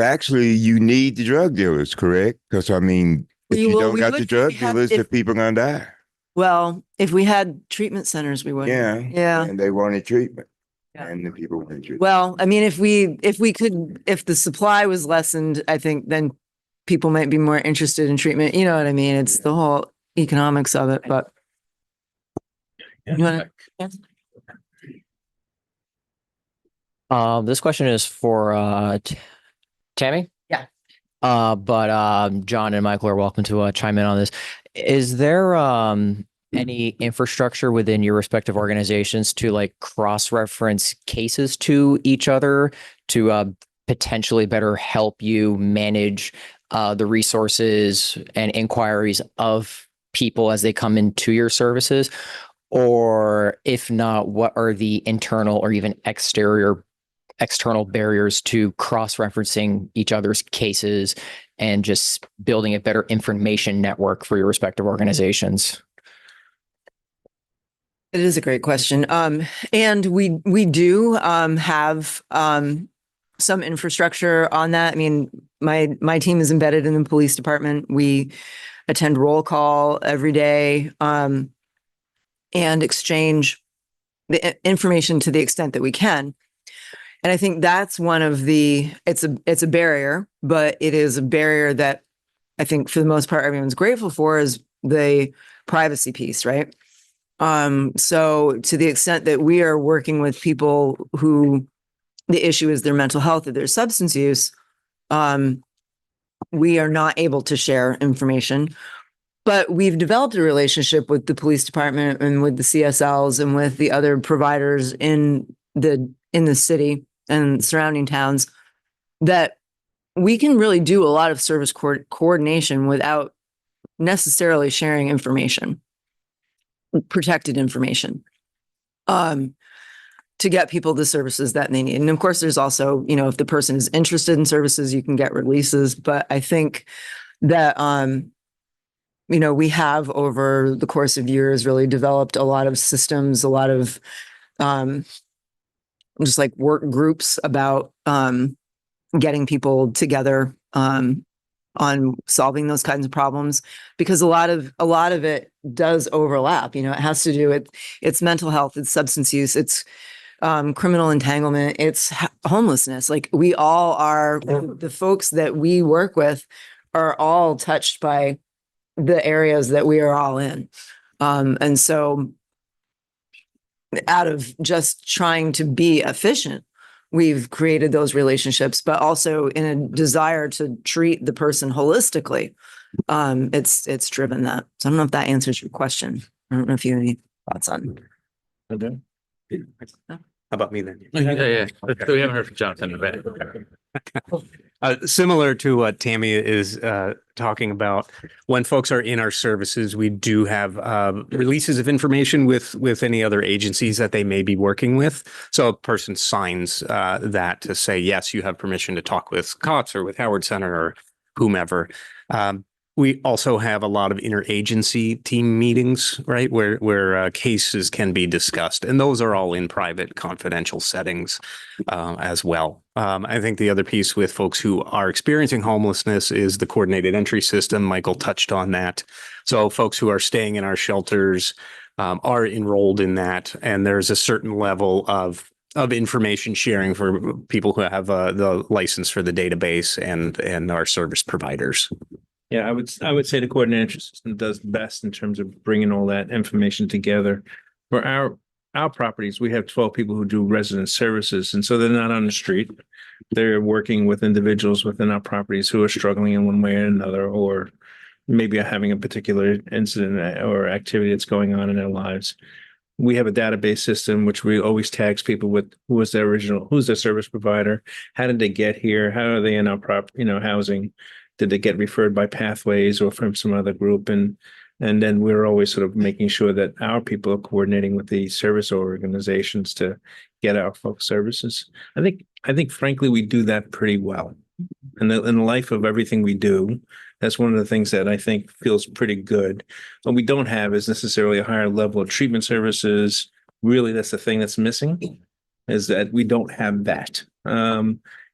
actually, you need the drug dealers, correct? Because I mean, if you don't got the drug dealers, the people gonna die.
Well, if we had treatment centers, we would. Yeah.
And they wanted treatment. And the people wanted treatment.
Well, I mean, if the supply was lessened, I think then people might be more interested in treatment. You know what I mean? It's the whole economics of it, but. You want
to? This question is for Tammy.
Yeah.
But John and Michael are welcome to chime in on this. Is there any infrastructure within your respective organizations to like cross-reference cases to each other to potentially better help you manage the resources and inquiries of people as they come into your services? Or if not, what are the internal or even external barriers to cross-referencing each other's cases and just building a better information network for your respective organizations?
It is a great question. And we do have some infrastructure on that. I mean, my team is embedded in the police department. We attend roll call every day, and exchange the information to the extent that we can. And I think that's one of it's a barrier, but it is a barrier that I think for the most part everyone's grateful for, is the privacy piece, right? So to the extent that we are working with people who the issue is their mental health or their substance use, we are not able to share information. But we've developed a relationship with the police department and with the CSLs and with the other providers in the city and surrounding towns, that we can really do a lot of service coordination without necessarily sharing information, protected information, to get people the services that they need. And of course, there's also, if the person is interested in services, you can get releases. But I think that, we have over the course of years really developed a lot of systems, a lot of just like work groups about getting people together on solving those kinds of problems, because a lot of it does overlap. It has to do with it's mental health, it's substance use, it's criminal entanglement, it's homelessness. Like we all are, the folks that we work with are all touched by the areas that we are all in. And so out of just trying to be efficient, we've created those relationships, but also in a desire to treat the person holistically. It's driven that. So I don't know if that answers your question. I don't know if you have any thoughts on.
How about me then?
Yeah. So we haven't heard from Jonathan in a bit.
Similar to what Tammy is talking about, when folks are in our services, we do have releases of information with any other agencies that they may be working with. So a person signs that to say, yes, you have permission to talk with COTS or with Howard Center or whomever. We also have a lot of interagency team meetings, right, where cases can be discussed, and those are all in private, confidential settings as well. I think the other piece with folks who are experiencing homelessness is the coordinated entry system. Michael touched on that. So folks who are staying in our shelters are enrolled in that, and there's a certain level of information sharing for people who have the license for the database and our service providers.
Yeah, I would say the coordination system does best in terms of bringing all that information together. For our properties, we have 12 people who do resident services, and so they're not on the street. They're working with individuals within our properties who are struggling in one way or another, or maybe are having a particular incident or activity that's going on in their lives. We have a database system which we always tags people with who's their service provider, how did they get here, how are they in our housing. Did they get referred by Pathways or from some other group? And then we're always sort of making sure that our people are coordinating with the service organizations to get our folks services. I think frankly, we do that pretty well. And in the life of everything we do, that's one of the things that I think feels pretty good. What we don't have is necessarily a higher level of treatment services. Really, that's the thing that's missing, is that we don't have that.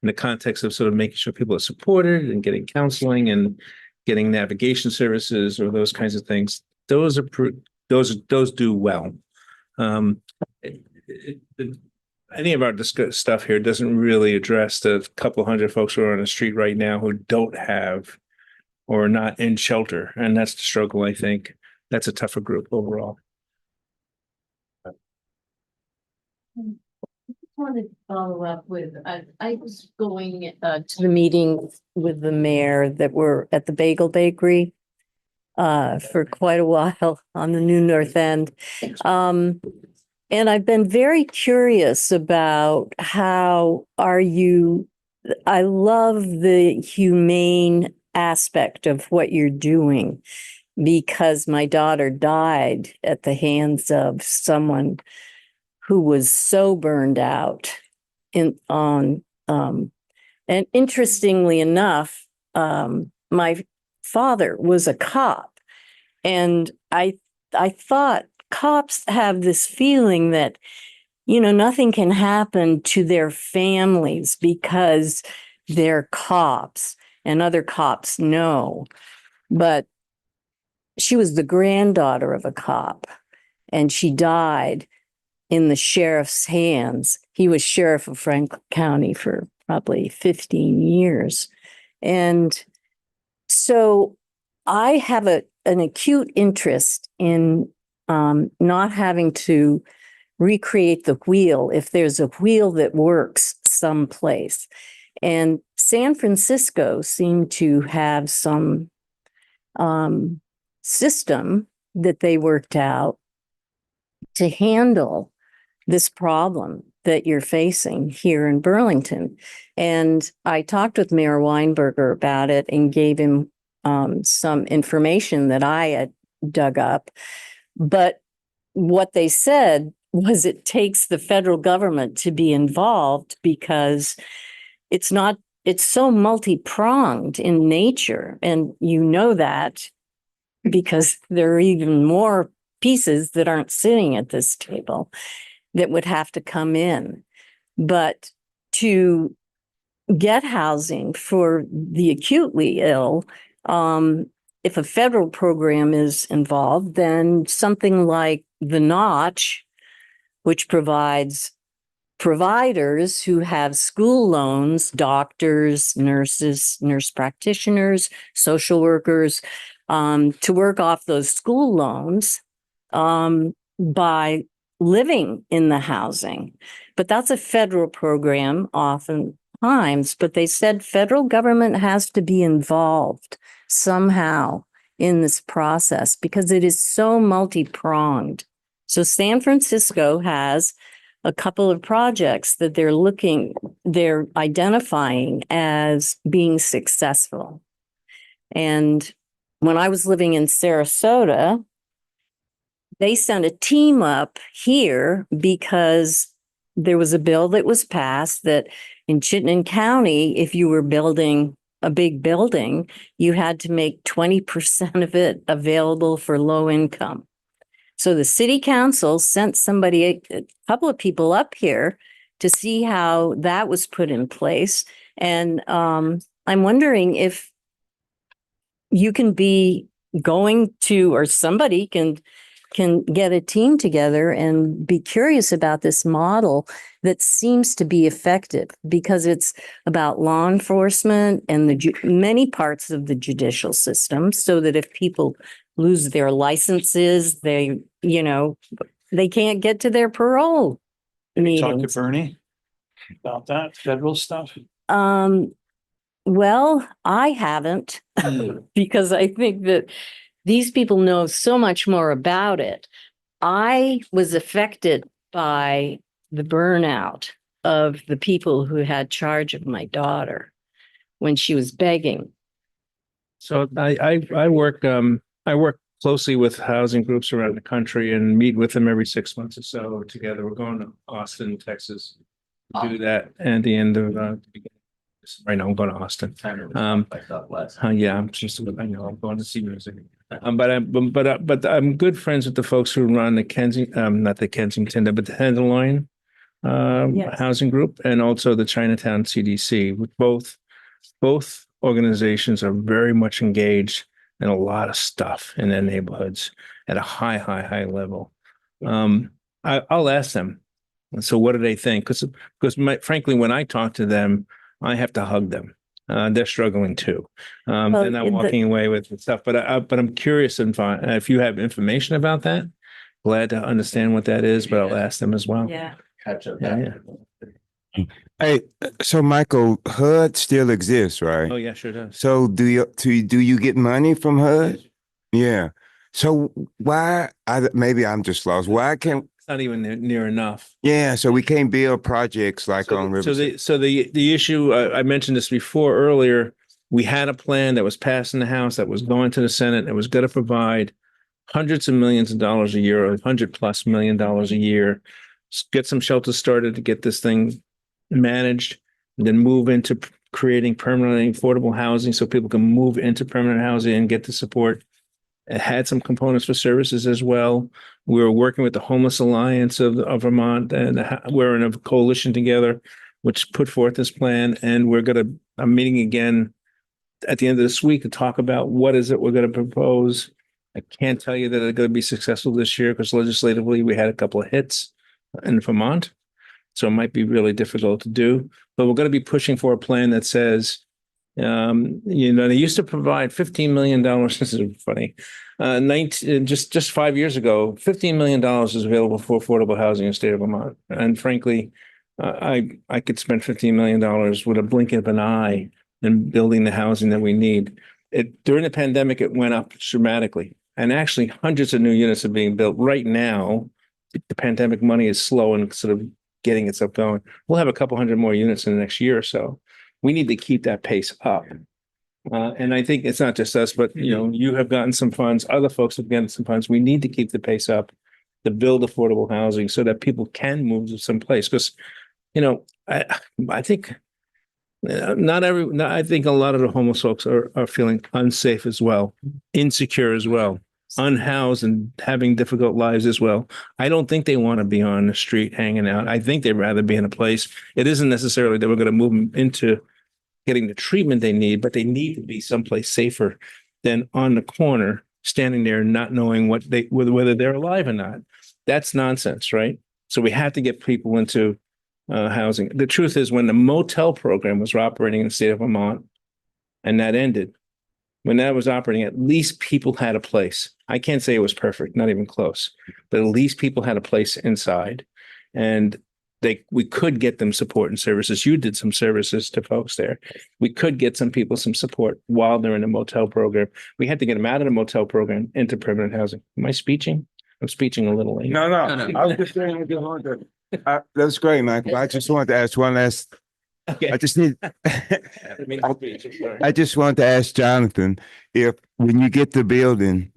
In the context of sort of making sure people are supported and getting counseling and getting navigation services or those kinds of things, those do well. Any of our stuff here doesn't really address the couple hundred folks who are on the street right now who don't have or are not in shelter, and that's the struggle. I think that's a tougher group overall.
Wanted to follow up with, I was going to the meeting with the mayor that were at the Bagel Bakery for quite a while on the New North End. And I've been very curious about I love the humane aspect of what you're doing, because my daughter died at the hands of someone who was so burned out and interestingly enough, my father was a cop, and I thought cops have this feeling that, nothing can happen to their families because they're cops and other cops know. But she was the granddaughter of a cop, and she died in the sheriff's hands. He was sheriff of Franklin County for probably 15 years. And so I have an acute interest in not having to recreate the wheel if there's a wheel that works someplace. And San Francisco seemed to have some system that they worked out to handle this problem that you're facing here in Burlington. And I talked with Mayor Weinberger about it and gave him some information that I had dug up. But what they said was it takes the federal government to be involved because it's so multi-pronged in nature. And you know that because there are even more pieces that aren't sitting at this table that would have to come in. But to get housing for the acutely ill, if a federal program is involved, then something like the Notch, which provides providers who have school loans, doctors, nurses, nurse practitioners, social workers, to work off those school loans by living in the housing. But that's a federal program oftentimes, but they said federal government has to be involved somehow in this process because it is so multi-pronged. So San Francisco has a couple of projects that they're identifying as being successful. And when I was living in Sarasota, they sent a team up here because there was a bill that was passed that in Chittenden County, if you were building a big building, you had to make 20% of it available for low income. So the city council sent somebody, a couple of people up here to see how that was put in place. And I'm wondering if you can be going to, or somebody can get a team together and be curious about this model that seems to be effective, because it's about law enforcement and the many parts of the judicial system, so that if people lose their licenses, they can't get to their parole
Talk to
meetings.
Bernie about that federal stuff.
Well, I haven't, because I think that these people know so much more about it. I was affected by the burnout of the people who had charge of my daughter when she was begging.
So I work closely with housing groups around the country and meet with them every 6 months or so together. We're going to Austin, Texas, to do that at the end of right now. I'm going to Austin. Yeah, I'm just I know I'm going to see music. But I'm good friends with the folks who run the not the Kensington, but the Tenderloin
Yes.
housing group, and also the Chinatown CDC. With both organizations are very much engaged in a lot of stuff in their neighborhoods at a high level. I'll ask them. So what do they think? Because frankly, when I talk to them, I have to hug them. They're struggling too. They're not walking away with stuff. But I'm curious if you have information about that. Glad to understand what that is, but I'll ask them as well.
Yeah.
Yeah.
Hey, so Michael, HUD still exists, right?
Oh yeah, sure does.
So do you get money from HUD? Yeah. So why? Maybe I'm just lost. Why can't?
It's not even near enough.
Yeah. So we can't build projects like on Riverside.
So the issue, I mentioned this before earlier. We had a plan that was passed in the House that was going to the Senate that was going to provide hundreds of millions of dollars a year, or $100+ million a year, get some shelters started to get this thing managed, and then move into creating permanently affordable housing so people can move into permanent housing and get the support. It had some components for services as well. We were working with the Homeless Alliance of Vermont, and we're in a coalition together, which put forth this plan. And I'm meeting again at the end of this week to talk about what is it we're going to propose. I can't tell you that it's going to be successful this year because legislatively we had a couple of hits in Vermont. So it might be really difficult to do, but we're going to be pushing for a plan that says, they used to provide $15 million. This is funny. Just 5 years ago, $15 million is available for affordable housing in the state of Vermont. And frankly, I could spend $15 million with a blink of an eye in building the housing that we need. During the pandemic, it went up dramatically. And actually, hundreds of new units are being built right now. The pandemic money is slow and sort of getting itself going. We'll have a couple hundred more units in the next year or so. We need to keep that pace up. And I think it's not just us, but you have gotten some funds, other folks have gotten some funds. We need to keep the pace up to build affordable housing so that people can move to some place. Because, I think I think a lot of the homeless folks are feeling unsafe as well, insecure as well, unhoused and having difficult lives as well. I don't think they want to be on the street hanging out. I think they'd rather be in a place. It isn't necessarily that we're going to move them into getting the treatment they need, but they need to be someplace safer than on the corner, standing there not knowing whether they're alive or not. That's nonsense, right? So we have to get people into housing. The truth is, when the motel program was operating in the state of Vermont, and that ended, when that was operating, at least people had a place. I can't say it was perfect, not even close, but at least people had a place inside, and we could get them support and services. You did some services to folks there. We could get some people some support while they're in the motel program. We had to get them out of the motel program into permanent housing. Am I speeching? I'm speeching a little late.
No. I was just saying, That's great, Michael. I just wanted to ask one last.
Okay.
I just need. I just wanted to ask Jonathan if, when you get the building,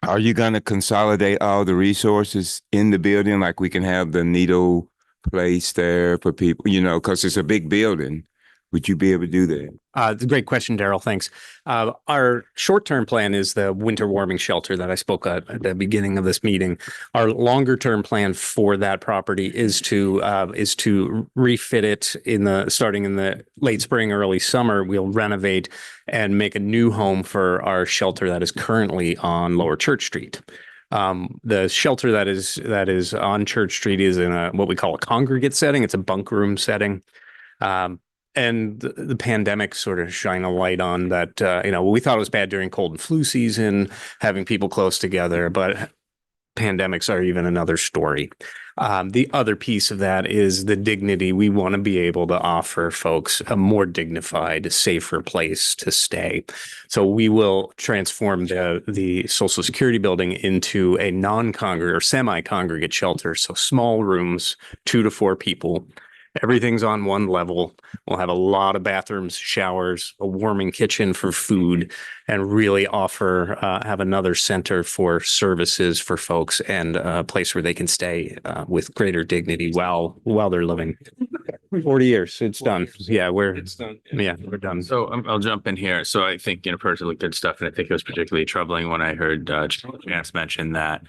are you going to consolidate all the resources in the building? Like we can have the needle place there for people, because it's a big building. Would you be able to do that?
It's a great question, Daryl. Thanks. Our short-term plan is the winter warming shelter that I spoke at the beginning of this meeting. Our longer-term plan for that property is to refit it starting in the late spring, early summer. We'll renovate and make a new home for our shelter that is currently on Lower Church Street. The shelter that is on Church Street is in what we call a congregate setting. It's a bunk room setting. And the pandemic sort of shine a light on that. We thought it was bad during cold and flu season, having people close together, but pandemics are even another story. The other piece of that is the dignity. We want to be able to offer folks a more dignified, safer place to stay. So we will transform the Social Security building into a non-congregate or semi-congregate shelter. So small rooms, 2 to 4 people. Everything's on one level. We'll have a lot of bathrooms, showers, a warming kitchen for food, and really have another center for services for folks and a place where they can stay with greater dignity while they're living. 40 years, it's done. Yeah, we're done.
So I'll jump in here. So I think, personally good stuff. And I think it was particularly troubling when I heard Chance mention that,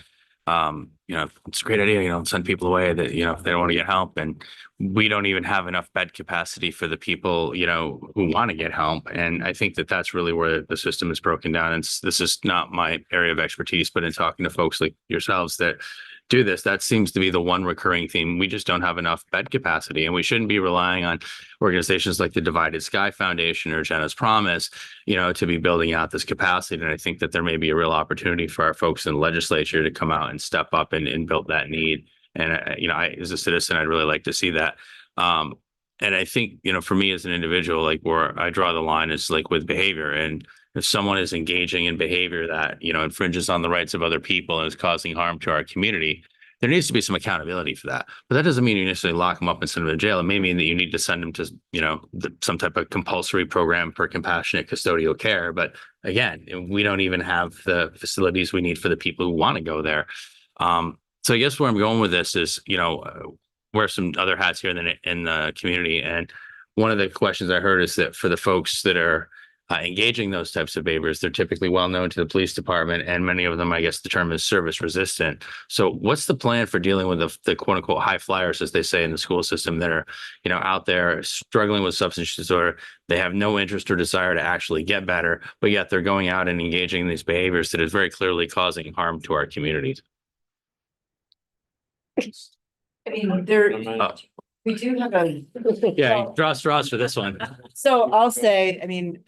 it's a great idea, send people away that, if they don't want to get help. And we don't even have enough bed capacity for the people, who want to get help. And I think that that's really where the system is broken down. And this is not my area of expertise, but in talking to folks like yourselves that do this, that seems to be the one recurring theme. We just don't have enough bed capacity, and we shouldn't be relying on organizations like the Divided Sky Foundation or Jenna's Promise, to be building out this capacity. And I think that there may be a real opportunity for our folks in the legislature to come out and step up and build that need. And, as a citizen, I'd really like to see that. And I think, for me as an individual, like where I draw the line is like with behavior. And if someone is engaging in behavior that, infringes on the rights of other people and is causing harm to our community, there needs to be some accountability for that. But that doesn't mean you necessarily lock them up and send them to jail. It may mean that you need to send them to, some type of compulsory program for compassionate custodial care. But again, we don't even have the facilities we need for the people who want to go there. So I guess where I'm going with this is, wear some other hats here in the community. And one of the questions I heard is that for the folks that are engaging those types of behaviors, they're typically well known to the police department, and many of them, I guess the term is service resistant. So what's the plan for dealing with the quote unquote high flyers, as they say in the school system, that are, out there struggling with substance disorder? They have no interest or desire to actually get better, but yet they're going out and engaging in these behaviors that is very clearly causing harm to our communities.
I mean, we do have a.
Yeah, draw straws for this one.
So I'll say, I mean,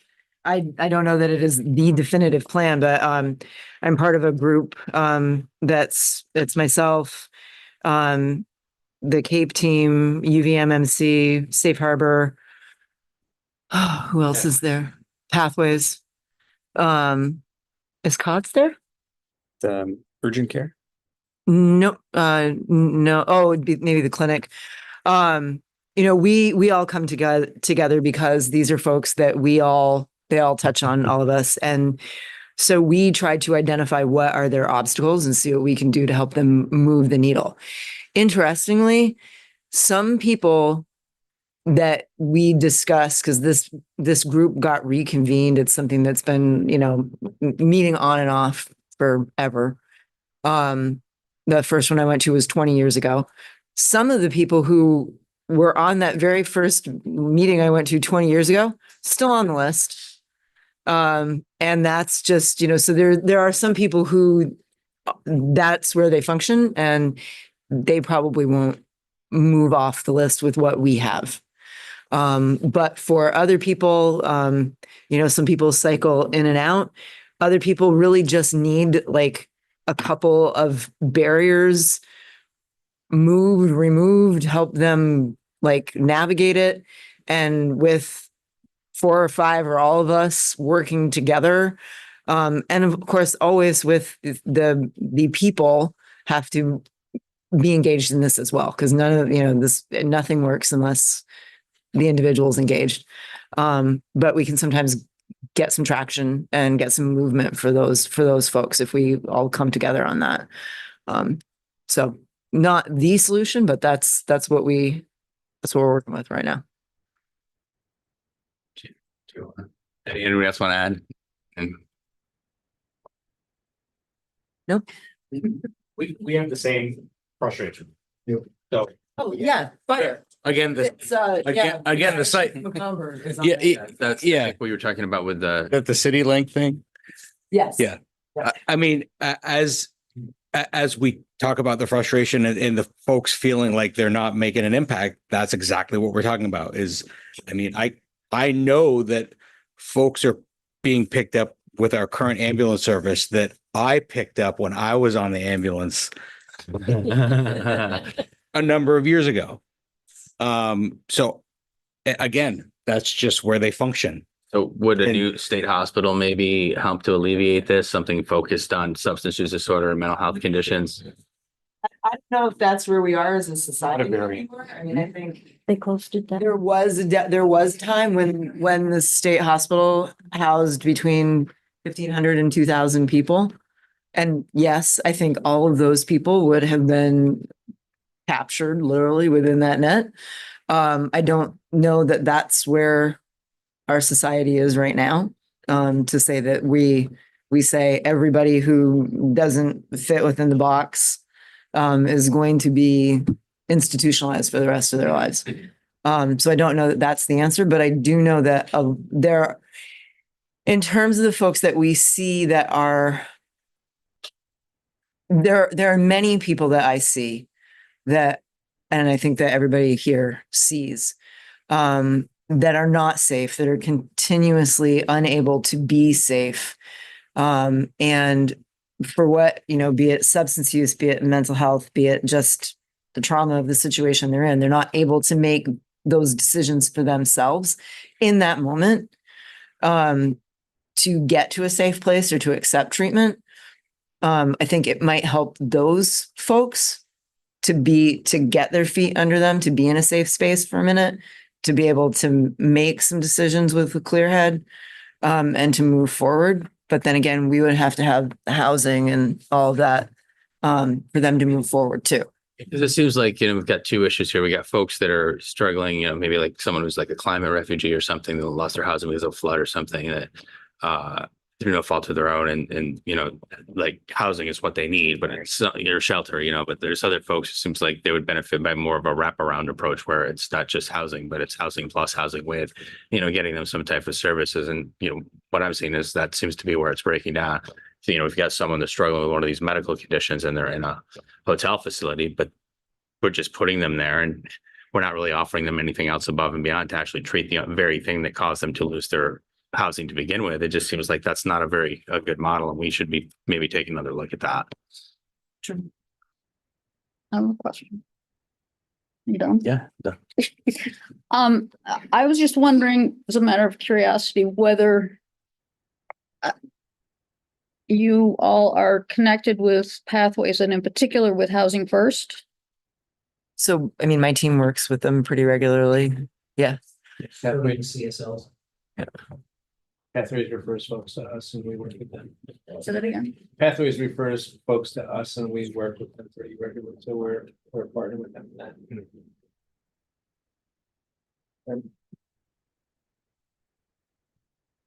I don't know that it is the definitive plan, but I'm part of a group that's myself, the CAPE team, UVMMC, Safe Harbor. Oh, who else is there? Pathways. Is COTS there?
Urgent care?
No, no. Oh, it'd be maybe the clinic. We all come together because these are folks that they all touch on all of us. And so we try to identify what are their obstacles and see what we can do to help them move the needle. Interestingly, some people that we discuss, because this group got reconvened, it's something that's been, meeting on and off forever. The first one I went to was 20 years ago. Some of the people who were on that very first meeting I went to 20 years ago, still on the list. And that's just, so there are some people who that's where they function, and they probably won't move off the list with what we have. But for other people, some people cycle in and out. Other people really just need like a couple of barriers moved, removed, help them like navigate it. And with 4 or 5 or all of us working together, and of course, always with the people have to be engaged in this as well, because none of, nothing works unless the individual is engaged. But we can sometimes get some traction and get some movement for those folks if we all come together on that. So not the solution, but that's what we're working with right now.
Anyone else want to add? And
Nope.
We have the same frustration. So
Oh, yeah, fire.
Again, the site.
that's
Yeah.
what you were talking about with the
The city link thing.
Yes.
Yeah. I mean, as we talk about the frustration and the folks feeling like they're not making an impact, that's exactly what we're talking about I know that folks are being picked up with our current ambulance service that I picked up when I was on the ambulance a number of years ago. So again, that's just where they function.
So would a new state hospital maybe help to alleviate this? Something focused on substance use disorder and mental health conditions?
I don't know if that's where we are as a society anymore. I mean, I think
They closed it down.
there was a time when the state hospital housed between 1,500 and 2,000 people. And yes, I think all of those people would have been captured literally within that net. I don't know that that's where our society is right now. To say that we say everybody who doesn't fit within the box is going to be institutionalized for the rest of their lives. So I don't know that that's the answer, but I do know that there, in terms of the folks that we see that are, there are many people that I see that, and I think that everybody here sees, that are not safe, that are continuously unable to be safe. And for what, be it substance use, be it mental health, be it just the trauma of the situation they're in, they're not able to make those decisions for themselves in that moment, to get to a safe place or to accept treatment. I think it might help those folks to get their feet under them, to be in a safe space for a minute, to be able to make some decisions with a clear head, and to move forward. But then again, we would have to have the housing and all of that, for them to move forward too.
Because it seems like, we've got two issues here. We got folks that are struggling, maybe like someone who's like a climate refugee or something that lost their housing because of a flood or something that, through no fault of their own. And, like housing is what they need, but it's your shelter, but there's other folks, it seems like they would benefit by more of a wraparound approach where it's not just housing, but it's housing plus housing with, getting them some type of services. And, what I'm seeing is that seems to be where it's breaking down. So, we've got someone that's struggling with one of these medical conditions and they're in a hotel facility, but we're just putting them there and we're not really offering them anything else above and beyond to actually treat the very thing that caused them to lose their housing to begin with. It just seems like that's not a good model, and we should be maybe taking another look at that.
True. I have a question. You done?
Yeah. Done.
I was just wondering, as a matter of curiosity, whether you all are connected with Pathways and in particular with Housing First.
So, I mean, my team works with them pretty regularly. Yeah.
Pathways CSLs.
Yeah.
Pathways refers folks to us and we work with them.
Say that again.
Pathways refers folks to us and we work with them pretty regularly. So we're partnering with them in that.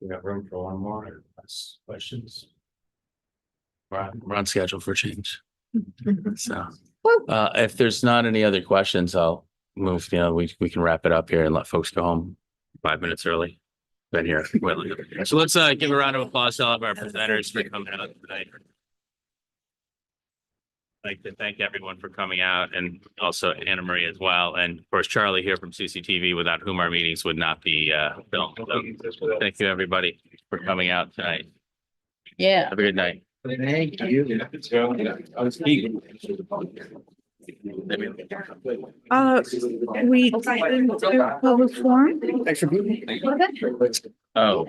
We got room for one more or less questions. We're on schedule for change. So if there's not any other questions, I'll move, we can wrap it up here and let folks go home 5 minutes early. Been here. So let's give a round of applause to all of our presenters for coming out tonight. I'd like to thank everyone for coming out and also Anna Marie as well. And of course, Charlie here from CCTV, without whom our meetings would not be filmed. So thank you, everybody, for coming out tonight.
Yeah.
Have a good night.
Thank you.
We didn't do a public forum.
Oh.